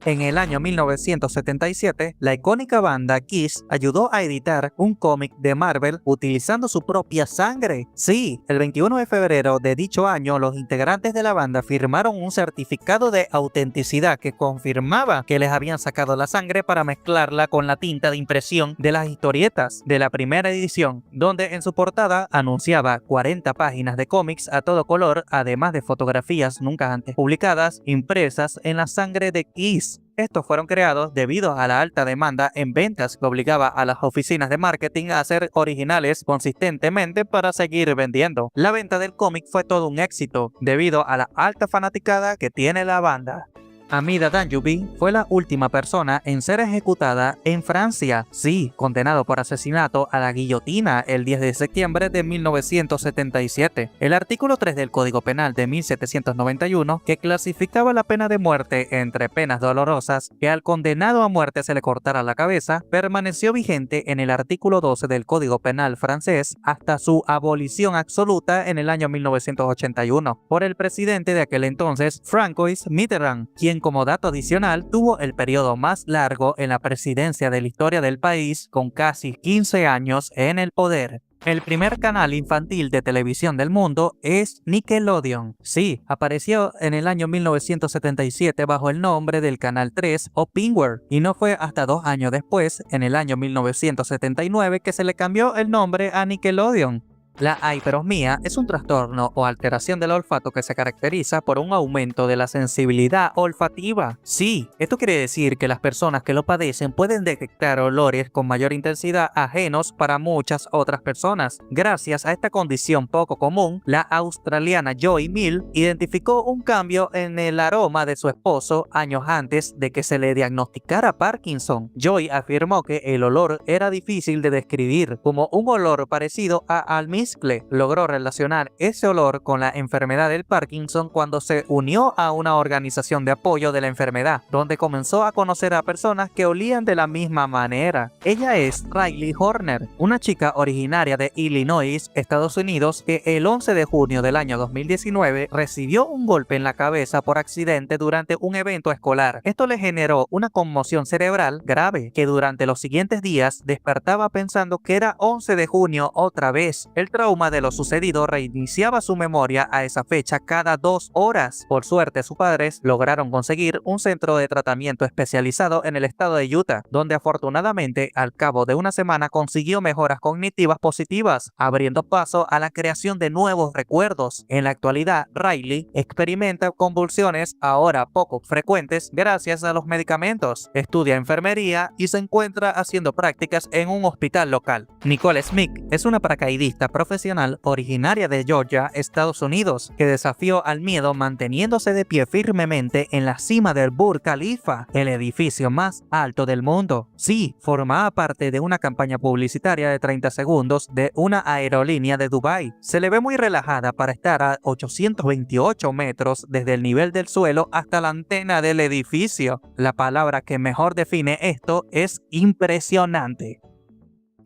En el año 1977, la icónica banda Kiss ayudó a editar un cómic de Marvel utilizando su propia sangre. Sí, el 21 de febrero de dicho año, los integrantes de la banda firmaron un certificado de autenticidad que confirmaba que les habían sacado la sangre para mezclarla con la tinta de impresión de las historietas de la primera edición, donde en su portada anunciaba 40 páginas de cómics a todo color, además de fotografías nunca antes publicadas, impresas en la sangre de Kiss. Estos fueron creados debido a la alta demanda en ventas que obligaba a las oficinas de marketing a hacer originales consistentemente para seguir vendiendo. La venta del cómic fue todo un éxito debido a la alta fanaticada que tiene la banda. Amida Danjoubi fue la última persona en ser ejecutada en Francia, sí, condenado por asesinato a la guillotina el 10 de septiembre de 1977. El artículo 3 del Código Penal de 1791, que clasificaba la pena de muerte entre penas dolorosas, que al condenado a muerte se le cortara la cabeza, permaneció vigente en el artículo 12 del Código Penal francés hasta su abolición absoluta en el año 1981 por el presidente de aquel entonces, François Mitterrand, quien como dato adicional tuvo el periodo más largo en la presidencia de la historia del país, con casi 15 años en el poder. El primer canal infantil de televisión del mundo es Nickelodeon. Sí, apareció en el año 1977 bajo el nombre del Canal 3 o Pinware, y no fue hasta 2 años después, en el año 1979, que se le cambió el nombre a Nickelodeon. La hiperosmia es un trastorno o alteración del olfato que se caracteriza por un aumento de la sensibilidad olfativa. Sí, esto quiere decir que las personas que lo padecen pueden detectar olores con mayor intensidad ajenos para muchas otras personas. Gracias a esta condición poco común, la australiana Joy Mill identificó un cambio en el aroma de su esposo años antes de que se le diagnosticara Parkinson. Joy afirmó que el olor era difícil de describir, como un olor parecido a almizcle. Logró relacionar ese olor con la enfermedad del Parkinson cuando se unió a una organización de apoyo de la enfermedad, donde comenzó a conocer a personas que olían de la misma manera. Ella es Riley Horner, una chica originaria de Illinois, Estados Unidos, que el 11 de junio del año 2019 recibió un golpe en la cabeza por accidente durante un evento escolar. Esto le generó una conmoción cerebral grave que durante los siguientes días despertaba pensando que era 11 de junio otra vez. El trauma de lo sucedido reiniciaba su memoria a esa fecha cada 2 horas. Por suerte, sus padres lograron conseguir un centro de tratamiento especializado en el estado de Utah, donde afortunadamente al cabo de una semana consiguió mejoras cognitivas positivas, abriendo paso a la creación de nuevos recuerdos. En la actualidad, Riley experimenta convulsiones ahora poco frecuentes gracias a los medicamentos, estudia enfermería y se encuentra haciendo prácticas en un hospital local. Nicole Smith es una paracaidista profesional originaria de Georgia, Estados Unidos, que desafió al miedo manteniéndose de pie firmemente en la cima del Burj Khalifa, el edificio más alto del mundo. Sí, formaba parte de una campaña publicitaria de 30 segundos de una aerolínea de Dubái. Se le ve muy relajada para estar a 828 metros desde el nivel del suelo hasta la antena del edificio. La palabra que mejor define esto es impresionante.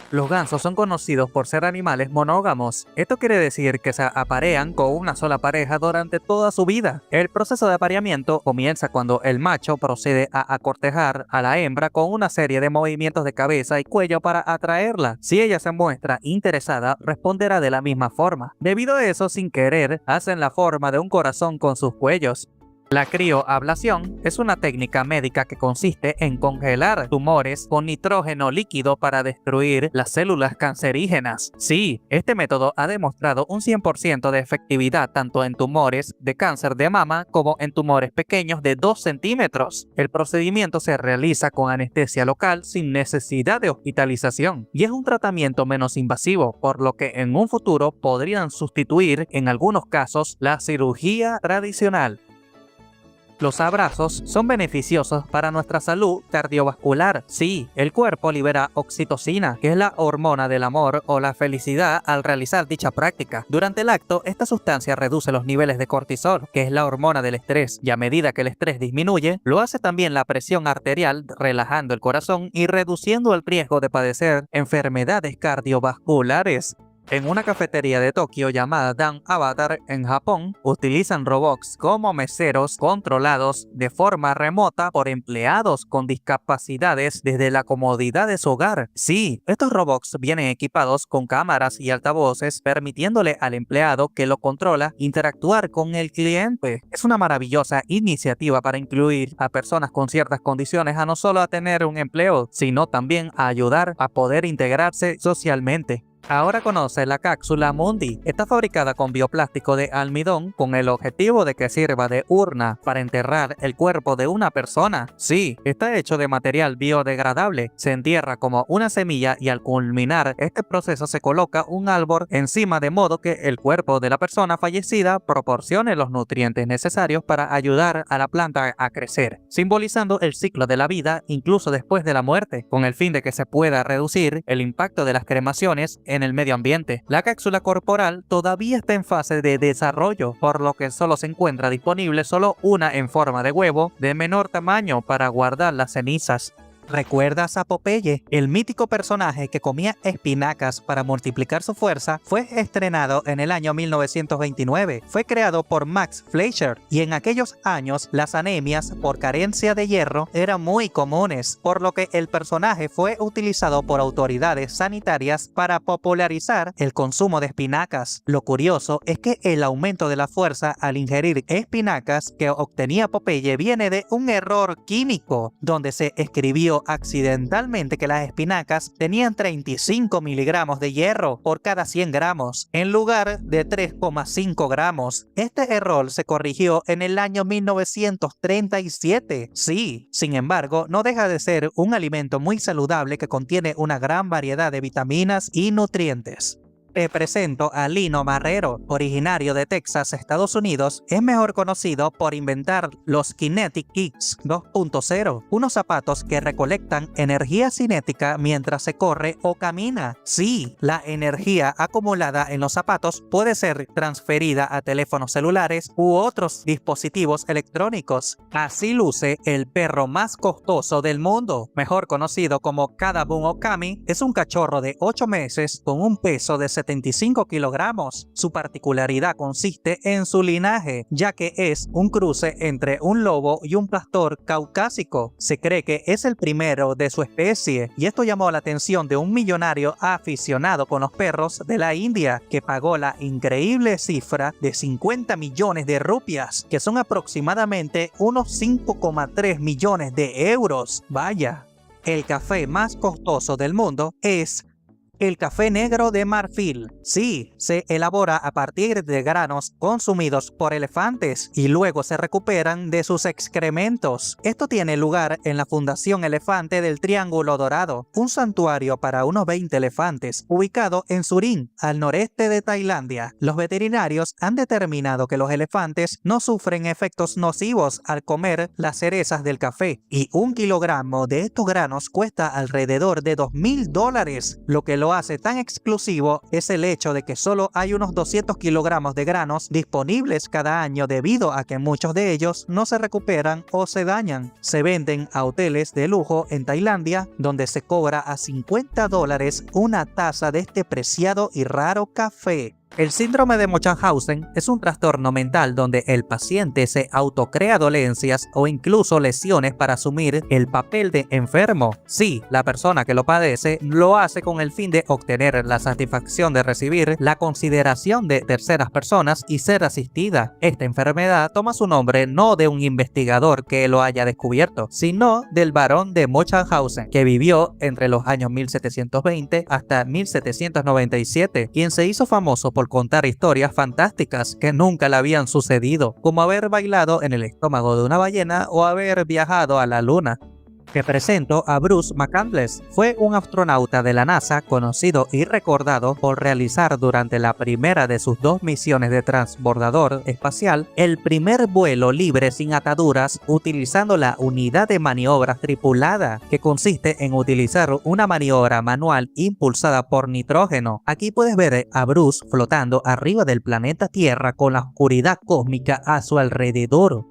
Los gansos son conocidos por ser animales monógamos. Esto quiere decir que se aparean con una sola pareja durante toda su vida. El proceso de apareamiento comienza cuando el macho procede a cortejar a la hembra con una serie de movimientos de cabeza y cuello para atraerla. Si ella se muestra interesada, responderá de la misma forma. Debido a eso, sin querer, hacen la forma de un corazón con sus cuellos. La crioablación es una técnica médica que consiste en congelar tumores con nitrógeno líquido para destruir las células cancerígenas. Sí, este método ha demostrado un 100% de efectividad tanto en tumores de cáncer de mama como en tumores pequeños de 2 centímetros. El procedimiento se realiza con anestesia local sin necesidad de hospitalización y es un tratamiento menos invasivo, por lo que en un futuro podrían sustituir en algunos casos la cirugía tradicional. Los abrazos son beneficiosos para nuestra salud cardiovascular. Sí, el cuerpo libera oxitocina, que es la hormona del amor o la felicidad al realizar dicha práctica. Durante el acto, esta sustancia reduce los niveles de cortisol, que es la hormona del estrés, y a medida que el estrés disminuye, lo hace también la presión arterial, relajando el corazón y reduciendo el riesgo de padecer enfermedades cardiovasculares. En una cafetería de Tokio llamada Dan Avatar en Japón, utilizan robots como meseros controlados de forma remota por empleados con discapacidades desde la comodidad de su hogar. Sí, estos robots vienen equipados con cámaras y altavoces, permitiéndole al empleado que lo controla interactuar con el cliente. Es una maravillosa iniciativa para incluir a personas con ciertas condiciones a no solo a tener un empleo, sino también a ayudar a poder integrarse socialmente. Ahora conoce la cápsula Mundi. Está fabricada con bioplástico de almidón con el objetivo de que sirva de urna para enterrar el cuerpo de una persona. Sí, está hecho de material biodegradable. Se entierra como una semilla y al culminar este proceso se coloca un árbol encima de modo que el cuerpo de la persona fallecida proporcione los nutrientes necesarios para ayudar a la planta a crecer, simbolizando el ciclo de la vida incluso después de la muerte, con el fin de que se pueda reducir el impacto de las cremaciones en el medio ambiente. La cápsula corporal todavía está en fase de desarrollo, por lo que solo se encuentra disponible solo una en forma de huevo de menor tamaño para guardar las cenizas. ¿Recuerdas a Popeye? El mítico personaje que comía espinacas para multiplicar su fuerza fue estrenado en el año 1929. Fue creado por Max Fleischer y en aquellos años las anemias por carencia de hierro eran muy comunes, por lo que el personaje fue utilizado por autoridades sanitarias para popularizar el consumo de espinacas. Lo curioso es que el aumento de la fuerza al ingerir espinacas que obtenía Popeye viene de un error químico, donde se escribió accidentalmente que las espinacas tenían 35 miligramos de hierro por cada 100 gramos, en lugar de 3,5 gramos. Este error se corrigió en el año 1937. Sí, sin embargo, no deja de ser un alimento muy saludable que contiene una gran variedad de vitaminas y nutrientes. Te presento a Lino Marrero, originario de Texas, Estados Unidos. Es mejor conocido por inventar los Kinetic Kicks 2.0, unos zapatos que recolectan energía cinética mientras se corre o camina. Sí, la energía acumulada en los zapatos puede ser transferida a teléfonos celulares u otros dispositivos electrónicos. Así luce el perro más costoso del mundo, mejor conocido como Kadabun Okami. Es un cachorro de 8 meses con un peso de 75 kilogramos. Su particularidad consiste en su linaje, ya que es un cruce entre un lobo y un pastor caucásico. Se cree que es el primero de su especie, y esto llamó la atención de un millonario aficionado con los perros de la India, que pagó la increíble cifra de 50 millones de rupias, que son aproximadamente unos 5,3 millones de euros. Vaya. El café más costoso del mundo es el café negro de marfil. Sí, se elabora a partir de granos consumidos por elefantes y luego se recuperan de sus excrementos. Esto tiene lugar en la Fundación Elefante del Triángulo Dorado, un santuario para unos 20 elefantes, ubicado en Surin, al noreste de Tailandia. Los veterinarios han determinado que los elefantes no sufren efectos nocivos al comer las cerezas del café, y 1 kilogramo de estos granos cuesta alrededor de $2.000, lo que lo hace tan exclusivo es el hecho de que solo hay unos 200 kilogramos de granos disponibles cada año debido a que muchos de ellos no se recuperan o se dañan. Se venden a hoteles de lujo en Tailandia, donde se cobra a $50 una taza de este preciado y raro café. El síndrome de Munchausen es un trastorno mental donde el paciente se autocrea dolencias o incluso lesiones para asumir el papel de enfermo. Sí, la persona que lo padece lo hace con el fin de obtener la satisfacción de recibir la consideración de terceras personas y ser asistida. Esta enfermedad toma su nombre no de un investigador que lo haya descubierto, sino del barón de Munchausen, que vivió entre los años 1720 hasta 1797, quien se hizo famoso por contar historias fantásticas que nunca le habían sucedido, como haber bailado en el estómago de una ballena o haber viajado a la luna. Te presento a Bruce McCandless. Fue un astronauta de la NASA conocido y recordado por realizar durante la primera de sus 2 misiones de transbordador espacial el primer vuelo libre sin ataduras utilizando la unidad de maniobra tripulada, que consiste en utilizar una maniobra manual impulsada por nitrógeno. Aquí puedes ver a Bruce flotando arriba del planeta Tierra con la oscuridad cósmica a su alrededor.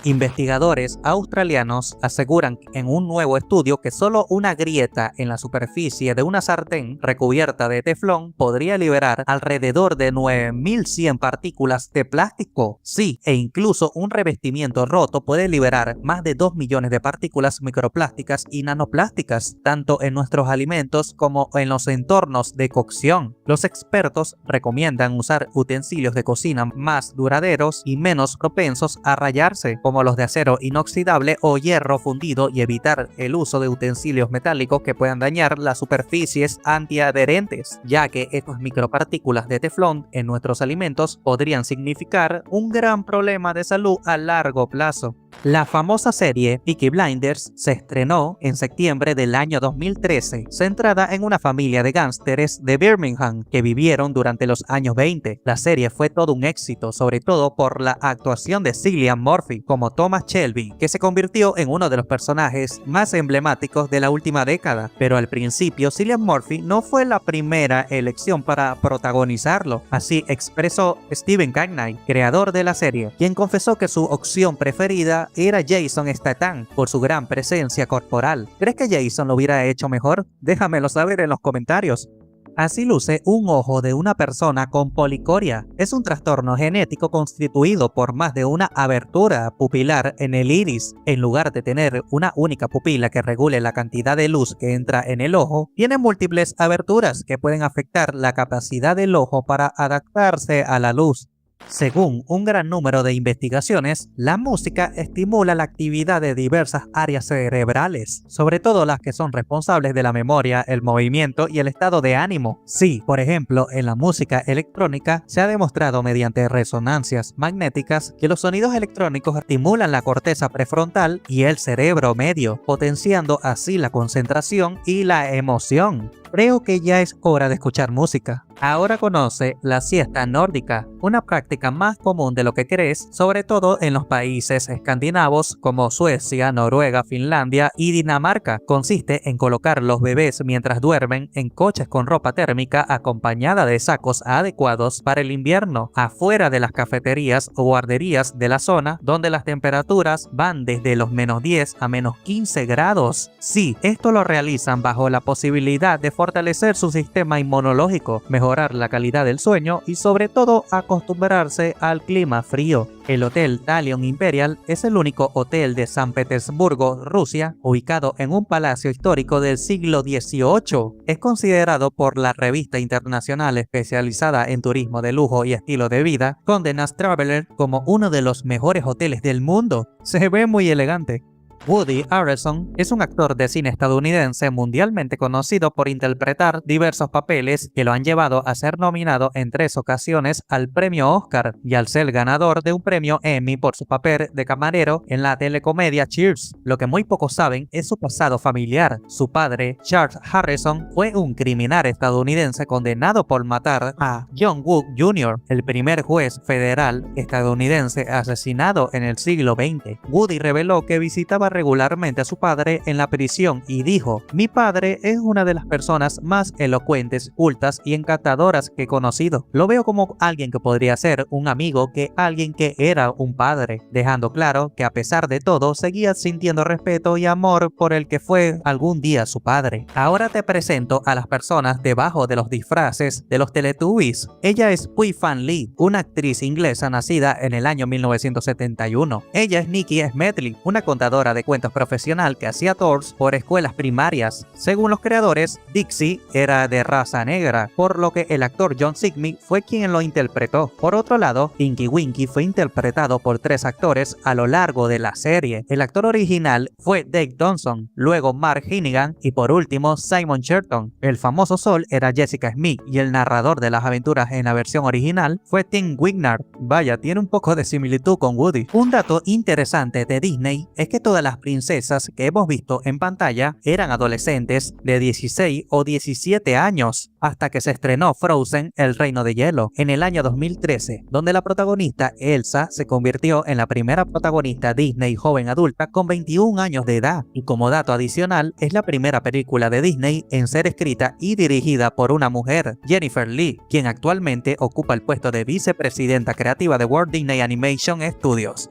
Investigadores australianos aseguran en un nuevo estudio que solo una grieta en la superficie de una sartén recubierta de teflón podría liberar alrededor de 9.100 partículas de plástico. Sí, e incluso un revestimiento roto puede liberar más de 2 millones de partículas microplásticas y nanoplásticas, tanto en nuestros alimentos como en los entornos de cocción. Los expertos recomiendan usar utensilios de cocina más duraderos y menos propensos a rayarse, como los de acero inoxidable o hierro fundido, y evitar el uso de utensilios metálicos que puedan dañar las superficies antiadherentes, ya que estas micropartículas de teflón en nuestros alimentos podrían significar un gran problema de salud a largo plazo. La famosa serie Peaky Blinders se estrenó en septiembre del año 2013, centrada en una familia de gángsteres de Birmingham que vivieron durante los años 20. La serie fue todo un éxito, sobre todo por la actuación de Cillian Murphy como Thomas Shelby, que se convirtió en uno de los personajes más emblemáticos de la última década. Pero al principio Cillian Murphy no fue la primera elección para protagonizarlo. Así expresó Steven Cagney, creador de la serie, quien confesó que su opción preferida era Jason Statham por su gran presencia corporal. ¿Crees que Jason lo hubiera hecho mejor? Déjamelo saber en los comentarios. Así luce un ojo de una persona con policoria. Es un trastorno genético constituido por más de una abertura pupilar en el iris. En lugar de tener una única pupila que regule la cantidad de luz que entra en el ojo, tiene múltiples aberturas que pueden afectar la capacidad del ojo para adaptarse a la luz. Según un gran número de investigaciones, la música estimula la actividad de diversas áreas cerebrales, sobre todo las que son responsables de la memoria, el movimiento y el estado de ánimo. Sí, por ejemplo, en la música electrónica se ha demostrado mediante resonancias magnéticas que los sonidos electrónicos estimulan la corteza prefrontal y el cerebro medio, potenciando así la concentración y la emoción. Creo que ya es hora de escuchar música. Ahora conoce la siesta nórdica, una práctica más común de lo que crees, sobre todo en los países escandinavos como Suecia, Noruega, Finlandia y Dinamarca. Consiste en colocar los bebés mientras duermen en coches con ropa térmica acompañada de sacos adecuados para el invierno, afuera de las cafeterías o guarderías de la zona, donde las temperaturas van desde los -10 a -15 grados. Sí, esto lo realizan bajo la posibilidad de fortalecer su sistema inmunológico, mejorar la calidad del sueño y sobre todo acostumbrarse al clima frío. El Hotel Dalion Imperial es el único hotel de San Petersburgo, Rusia, ubicado en un palacio histórico del siglo XVIII. Es considerado por la revista internacional especializada en turismo de lujo y estilo de vida, Condé Nast Traveler, como uno de los mejores hoteles del mundo. Se ve muy elegante. Woody Harrelson es un actor de cine estadounidense mundialmente conocido por interpretar diversos papeles que lo han llevado a ser nominado en 3 ocasiones al premio Oscar y al ser ganador de un premio Emmy por su papel de camarero en la telecomedia Cheers. Lo que muy pocos saben es su pasado familiar. Su padre, Charles Harrelson, fue un criminal estadounidense condenado por matar a John Wood Jr., el primer juez federal estadounidense asesinado en el siglo XX. Woody reveló que visitaba regularmente a su padre en la prisión y dijo: "Mi padre es una de las personas más elocuentes, cultas y encantadoras que he conocido. Lo veo como alguien que podría ser un amigo que alguien que era un padre", dejando claro que a pesar de todo seguía sintiendo respeto y amor por el que fue algún día su padre. Ahora te presento a las personas debajo de los disfraces de los Teletubbies. Ella es Pui Fan Lee, una actriz inglesa nacida en el año 1971. Ella es Nikki Smedley, una contadora de cuentos profesional que hacía tours por escuelas primarias. Según los creadores, Dixie era de raza negra, por lo que el actor John Sigmy fue quien lo interpretó. Por otro lado, Tinky Winky fue interpretado por 3 actores a lo largo de la serie. El actor original fue Dave Johnson, luego Mark Hennigan y por último Simon Shelton. El famoso Sol era Jessica Smith y el narrador de las aventuras en la versión original fue Tim Wignard. Vaya, tiene un poco de similitud con Woody. Un dato interesante de Disney es que todas las princesas que hemos visto en pantalla eran adolescentes de 16 o 17 años, hasta que se estrenó Frozen, El Reino de Hielo, en el año 2013, donde la protagonista Elsa se convirtió en la primera protagonista Disney joven adulta con 21 años de edad, y como dato adicional, es la primera película de Disney en ser escrita y dirigida por una mujer, Jennifer Lee, quien actualmente ocupa el puesto de vicepresidenta creativa de Walt Disney Animation Studios.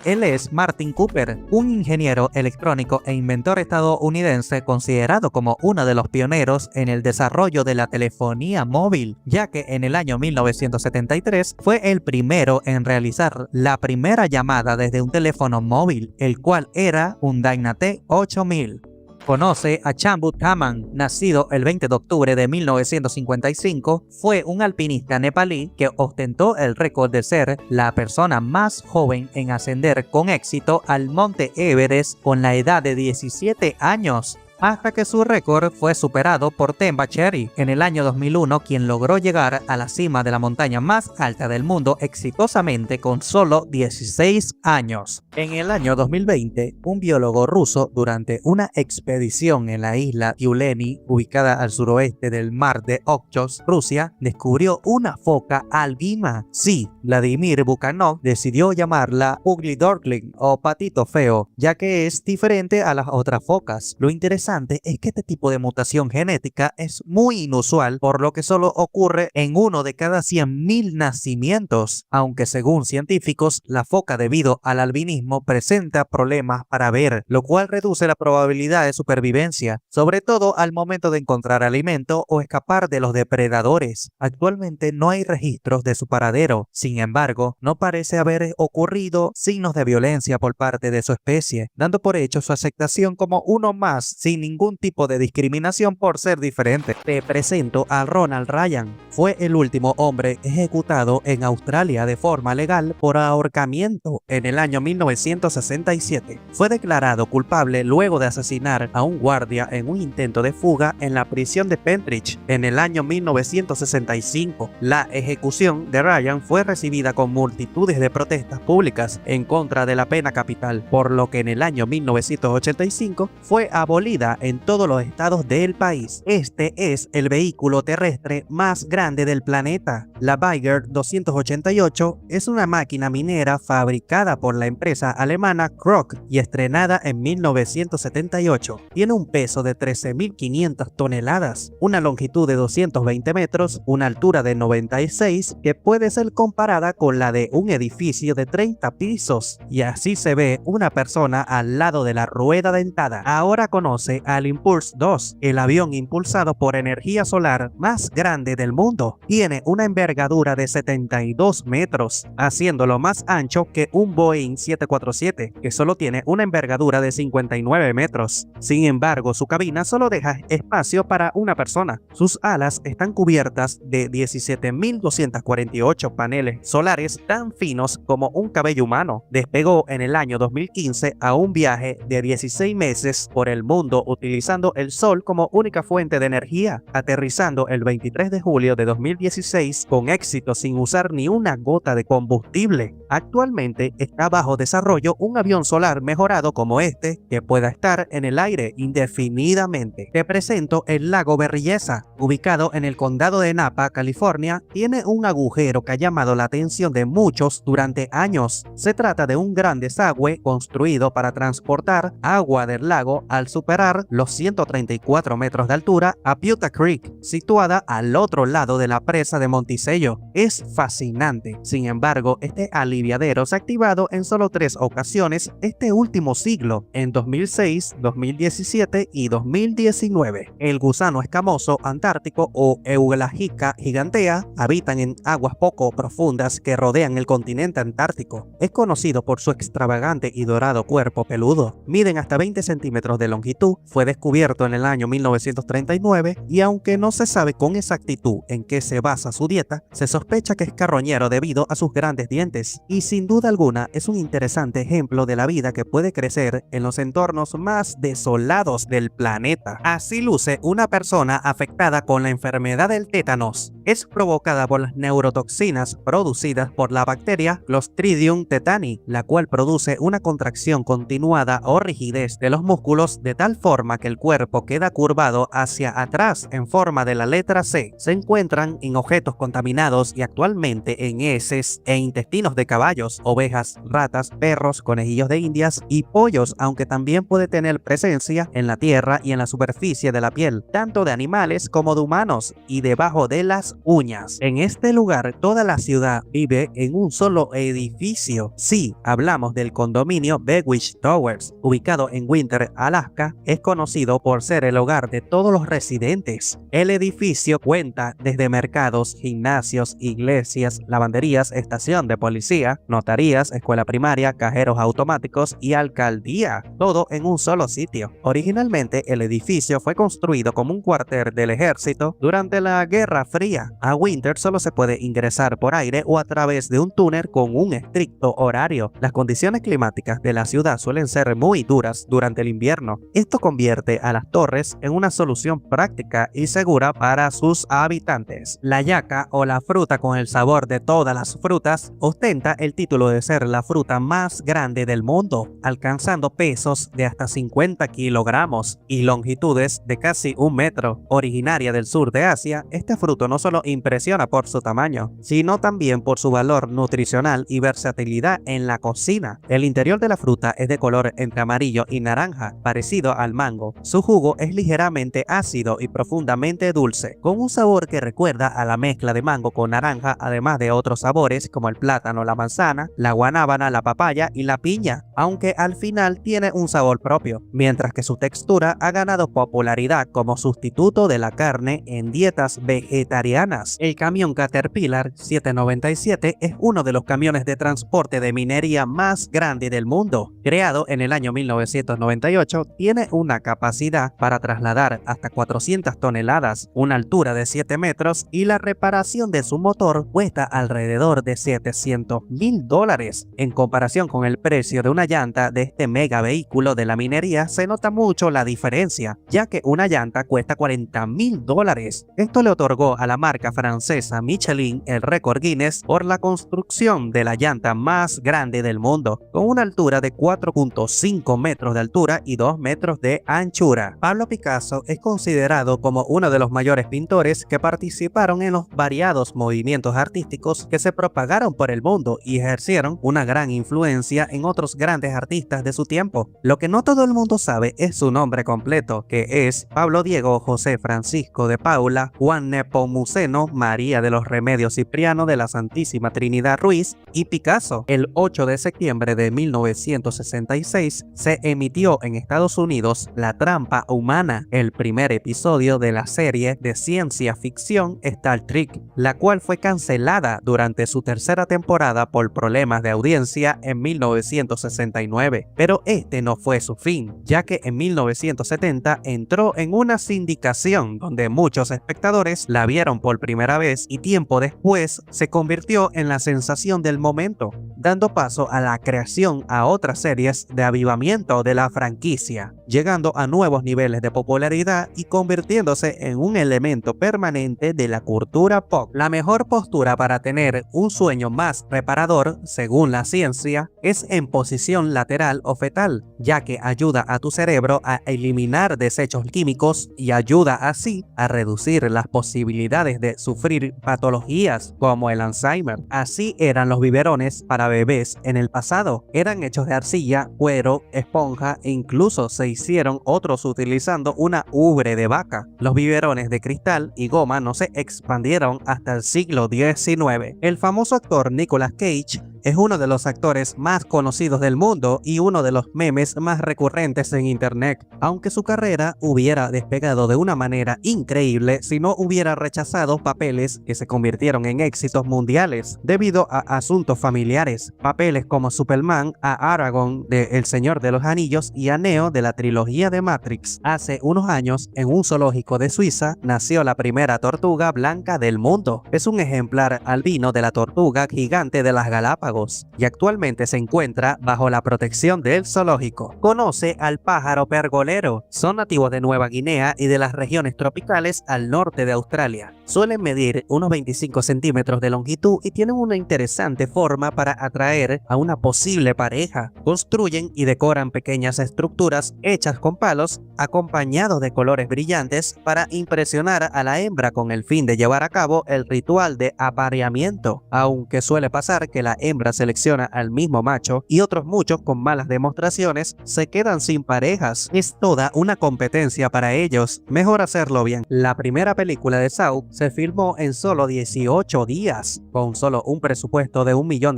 Él es Martin Cooper, un ingeniero electrónico e inventor estadounidense considerado como uno de los pioneros en el desarrollo de la telefonía móvil, ya que en el año 1973 fue el primero en realizar la primera llamada desde un teléfono móvil, el cual era un Dynate 8000. Conoce a Chambut Kaman, nacido el 20 de octubre de 1955, fue un alpinista nepalí que ostentó el récord de ser la persona más joven en ascender con éxito al monte Everest con la edad de 17 años. Hasta que su récord fue superado por Temba Cherry en el año 2001, quien logró llegar a la cima de la montaña más alta del mundo exitosamente con solo 16 años. En el año 2020, un biólogo ruso, durante una expedición en la isla Tyuleni, ubicada al suroeste del mar de Okhotsk, Rusia, descubrió una foca albina. Sí, Vladimir Bukanov decidió llamarla Ugly Duckling o patito feo, ya que es diferente a las otras focas. Lo interesante es que este tipo de mutación genética es muy inusual, por lo que solo ocurre en uno de cada 100.000 nacimientos, aunque según científicos, la foca debido al albinismo presenta problemas para ver, lo cual reduce la probabilidad de supervivencia, sobre todo al momento de encontrar alimento o escapar de los depredadores. Actualmente no hay registros de su paradero, sin embargo, no parece haber ocurrido signos de violencia por parte de su especie, dando por hecho su aceptación como uno más sin ningún tipo de discriminación por ser diferente. Te presento a Ronald Ryan. Fue el último hombre ejecutado en Australia de forma legal por ahorcamiento en el año 1967. Fue declarado culpable luego de asesinar a un guardia en un intento de fuga en la prisión de Pentridge en el año 1965. La ejecución de Ryan fue recibida con multitudes de protestas públicas en contra de la pena capital, por lo que en el año 1985 fue abolida en todos los estados del país. Este es el vehículo terrestre más grande del planeta. La Viger 288 es una máquina minera fabricada por la empresa alemana Krock y estrenada en 1978. Tiene un peso de 13.500 toneladas, una longitud de 220 metros, una altura de 96 que puede ser comparada con la de un edificio de 30 pisos. Y así se ve una persona al lado de la rueda dentada. Ahora conoce conoce al Impulse 2, el avión impulsado por energía solar más grande del mundo. Tiene una envergadura de 72 metros, haciéndolo más ancho que un Boeing 747, que solo tiene una envergadura de 59 metros. Sin embargo, su cabina solo deja espacio para una persona. Sus alas están cubiertas de 17.248 paneles solares tan finos como un cabello humano. Despegó en el año 2015 a un viaje de 16 meses por el mundo utilizando el sol como única fuente de energía, aterrizando el 23 de julio de 2016 con éxito sin usar ni una gota de combustible. Actualmente está bajo desarrollo un avión solar mejorado como este que pueda estar en el aire indefinidamente. Te presento el lago Berryessa, ubicado en el condado de Napa, California. Tiene un agujero que ha llamado la atención de muchos durante años. Se trata de un gran desagüe construido para transportar agua del lago al superar los 134 metros de altura a Butte Creek, situada al otro lado de la presa de Monticello. Es fascinante. Sin embargo, este aliviadero se ha activado en solo 3 ocasiones este último siglo, en 2006, 2017 y 2019. El gusano escamoso antártico o Eulagica gigantea habitan en aguas poco profundas que rodean el continente antártico. Es conocido por su extravagante y dorado cuerpo peludo. Miden hasta 20 centímetros de longitud. Fue descubierto en el año 1939 y aunque no se sabe con exactitud en qué se basa su dieta, se sospecha que es carroñero debido a sus grandes dientes y sin duda alguna es un interesante ejemplo de la vida que puede crecer en los entornos más desolados del planeta. Así luce una persona afectada con la enfermedad del tétanos. Es provocada por las neurotoxinas producidas por la bacteria Clostridium tetani, la cual produce una contracción continuada o rigidez de los músculos de tal forma que el cuerpo queda curvado hacia atrás en forma de la letra C. Se encuentran en objetos contaminados y actualmente en heces e intestinos de caballos, ovejas, ratas, perros, conejillos de indias y pollos, aunque también puede tener presencia en la tierra y en la superficie de la piel, tanto de animales como de humanos y debajo de las uñas. En este lugar toda la ciudad vive en un solo edificio. Sí, hablamos del condominio Bewich Towers, ubicado en Winter, Alaska. Es conocido por ser el hogar de todos los residentes. El edificio cuenta desde mercados, gimnasios, iglesias, lavanderías, estación de policía, notarías, escuela primaria, cajeros automáticos y alcaldía, todo en un solo sitio. Originalmente el edificio fue construido como un cuartel del ejército durante la Guerra Fría. A Winter solo se puede ingresar por aire o a través de un túnel con un estricto horario. Las condiciones climáticas de la ciudad suelen ser muy duras durante el invierno. Esto convierte a las torres en una solución práctica y segura para sus habitantes. La yaca, o la fruta con el sabor de todas las frutas, ostenta el título de ser la fruta más grande del mundo, alcanzando pesos de hasta 50 kilogramos y longitudes de casi 1 metro. Originaria del sur de Asia, este fruto no solo impresiona por su tamaño, sino también por su valor nutricional y versatilidad en la cocina. El interior de la fruta es de color entre amarillo y naranja, parecido al mango. Su jugo es ligeramente ácido y profundamente dulce, con un sabor que recuerda a la mezcla de mango con naranja, además de otros sabores como el plátano, la manzana, la guanábana, la papaya y la piña, aunque al final tiene un sabor propio, mientras que su textura ha ganado popularidad como sustituto de la carne en dietas vegetarianas. El camión Caterpillar 797 es uno de los camiones de transporte de minería más grande del mundo. Creado en el año 1998, tiene una capacidad para trasladar hasta 400 toneladas, una altura de 7 metros y la reparación de su motor cuesta alrededor de $700,000. En comparación con el precio de una llanta de este mega vehículo de la minería, se nota mucho la diferencia, ya que una llanta cuesta $40,000. Esto le otorgó a la marca francesa Michelin el récord Guinness por la construcción de la llanta más grande del mundo, con una altura de 4.5 metros de altura y 2 metros de anchura. Pablo Picasso es considerado como uno de los mayores pintores que participaron en los variados movimientos artísticos que se propagaron por el mundo y ejercieron una gran influencia en otros grandes artistas de su tiempo. Lo que no todo el mundo sabe es su nombre completo, que es Pablo Diego José Francisco de Paula Juan Nepomuceno María de los Remedios Cipriano de la Santísima Trinidad Ruiz y Picasso. El 8 de septiembre de 1966 se emitió en Estados Unidos 2. La trampa humana, el primer episodio de la serie de ciencia ficción Star Trek, la cual fue cancelada durante su tercera temporada por problemas de audiencia en 1969. Pero este no fue su fin, ya que en 1970 entró en una sindicación donde muchos espectadores la vieron por primera vez y tiempo después se convirtió en la sensación del momento, dando paso a la creación a otras series de avivamiento de la franquicia, llegando a nuevos niveles de popularidad y convirtiéndose en un elemento permanente de la cultura pop. La mejor postura para tener un sueño más reparador, según la ciencia, es en posición lateral o fetal, ya que ayuda a tu cerebro a eliminar desechos químicos y ayuda así a reducir las posibilidades de sufrir patologías como el Alzheimer. Así eran los biberones para bebés en el pasado. Eran hechos de arcilla, cuero, esponja e incluso se hicieron otros utilizando una ubre de vaca. Los biberones de cristal y goma no se expandieron hasta el siglo XIX. El famoso actor Nicolas Cage es uno de los actores más conocidos del mundo y uno de los memes más recurrentes en internet, aunque su carrera hubiera despegado de una manera increíble si no hubiera rechazado papeles que se convirtieron en éxitos mundiales debido a asuntos familiares, papeles como Superman, a Aragorn de El Señor de los Anillos y a Neo de la trilogía de Matrix. Hace unos años, en un zoológico de Suiza, nació la primera tortuga blanca del mundo. Es un ejemplar albino de la tortuga gigante de las Galápagos y actualmente se encuentra bajo la protección del zoológico. Conoce al pájaro pergolero. Son nativos de Nueva Guinea y de las regiones tropicales al norte de Australia. Suelen medir unos 25 centímetros de longitud y tienen una interesante forma para atraer a una posible pareja. Construyen y decoran pequeñas estructuras hechas con palos acompañados de colores brillantes para impresionar a la hembra con el fin de llevar a cabo el ritual de apareamiento, aunque suele pasar que la hembra selecciona al mismo macho y otros muchos con malas demostraciones se quedan sin parejas. Es toda una competencia para ellos, mejor hacerlo bien. La primera película de Saw se filmó en solo 18 días. Con solo un presupuesto de $1 millón,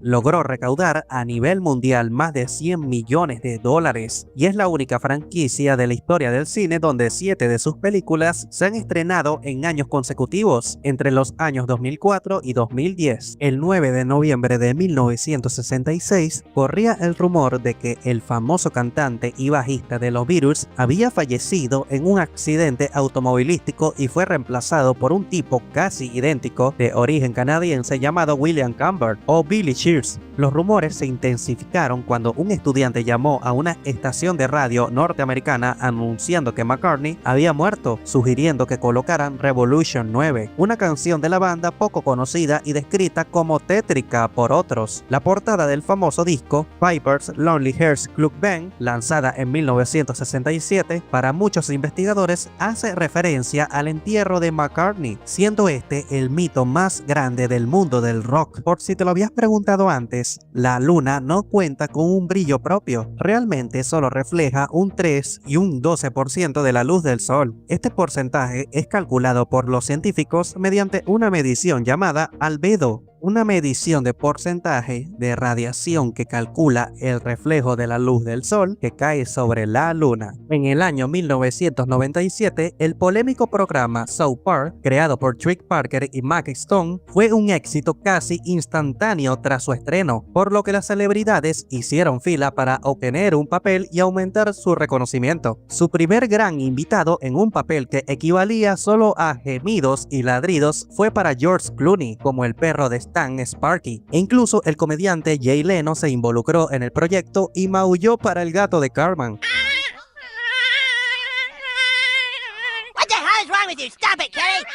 logró recaudar a nivel mundial más de $100 millones y es la única franquicia de la historia del cine donde 7 de sus películas se han estrenado en años consecutivos, entre los años 2004 y 2010. El 9 de noviembre de 1966 corría el rumor de que el famoso cantante y bajista de los Beatles había fallecido en un accidente automovilístico y fue reemplazado por un tipo casi idéntico de origen canadiense llamado William Campbell o Billy Shears. Los rumores se intensificaron cuando un estudiante llamó a una estación de radio norteamericana anunciando que McCartney había muerto, sugiriendo que colocaran Revolution 9, una canción de la banda poco conocida y descrita como tétrica por otros. La portada del famoso disco, Piper's Lonely Hearts Club Band, lanzada en 1967, para muchos investigadores hace referencia al entierro de McCartney, siendo este el mito más grande del mundo del rock. Por si te lo habías preguntado antes, la luna no cuenta con un brillo propio, realmente solo refleja un 3 y un 12% de la luz del sol. Este porcentaje es calculado por los científicos mediante una medición llamada albedo, una medición de porcentaje de radiación que calcula el reflejo de la luz del sol que cae sobre la luna. En el año 1997, el polémico programa South Park, creado por Trey Parker y Matt Stone, fue un éxito casi instantáneo tras su estreno, por lo que las celebridades hicieron fila para obtener un papel y aumentar su reconocimiento. Su primer gran invitado en un papel que equivalía solo a gemidos y ladridos fue para George Clooney, como el perro de Stan Sparky, e incluso el comediante Jay Leno se involucró en el proyecto y maulló para el gato de Cartman.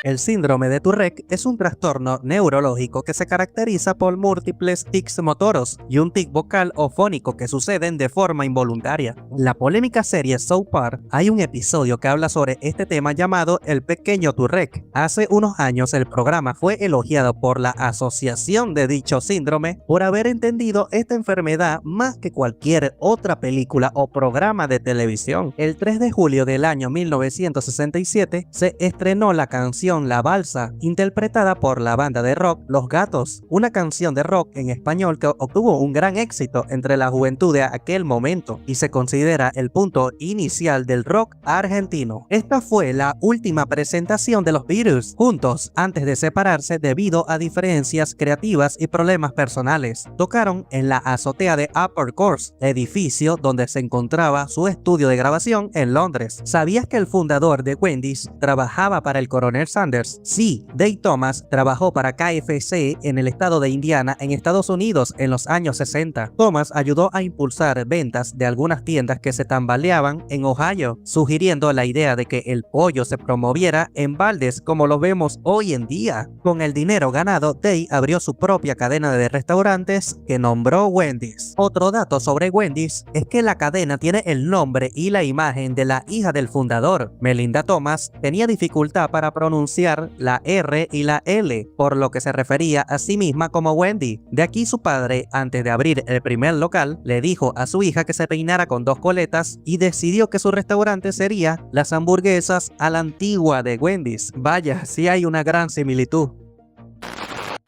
El síndrome de Tourette es un trastorno neurológico que se caracteriza por múltiples tics motoros y un tic vocal o fónico que suceden de forma involuntaria. En la polémica serie South Park hay un episodio que habla sobre este tema llamado El Pequeño Tourette. Hace unos años el programa fue elogiado por la asociación de dicho síndrome por haber entendido esta enfermedad más que cualquier otra película o programa de televisión. El 3 de julio del año 1967 se estrenó la canción La Balsa, interpretada por la banda de rock Los Gatos, una canción de rock en español que obtuvo un gran éxito entre la juventud de aquel momento y se considera el punto inicial del rock argentino. Esta fue la última presentación de los Beatles juntos antes de separarse debido a diferencias creativas y problemas personales. Tocaron en la azotea de Upper Course, edificio donde se encontraba su estudio de grabación en Londres. ¿Sabías que el fundador de Wendy's trabajaba para el coronel Sanders? Sí, Dave Thomas trabajó para KFC en el estado de Indiana en Estados Unidos en los años 60. Thomas ayudó a impulsar ventas de algunas tiendas que se tambaleaban en Ohio, sugiriendo la idea de que el pollo se promoviera en baldes como lo vemos hoy en día. Con el dinero ganado, Dave abrió su propia cadena de restaurantes que nombró Wendy's. Otro dato sobre Wendy's es que la cadena tiene el nombre y la imagen de la hija del fundador. Melinda Thomas tenía dificultad para pronunciar la R y la L, por lo que se refería a sí misma como Wendy. De aquí su padre, antes de abrir el primer local, le dijo a su hija que se peinara con 2 coletas y decidió que su restaurante sería las hamburguesas a la antigua de Wendy's. Vaya, sí hay una gran similitud.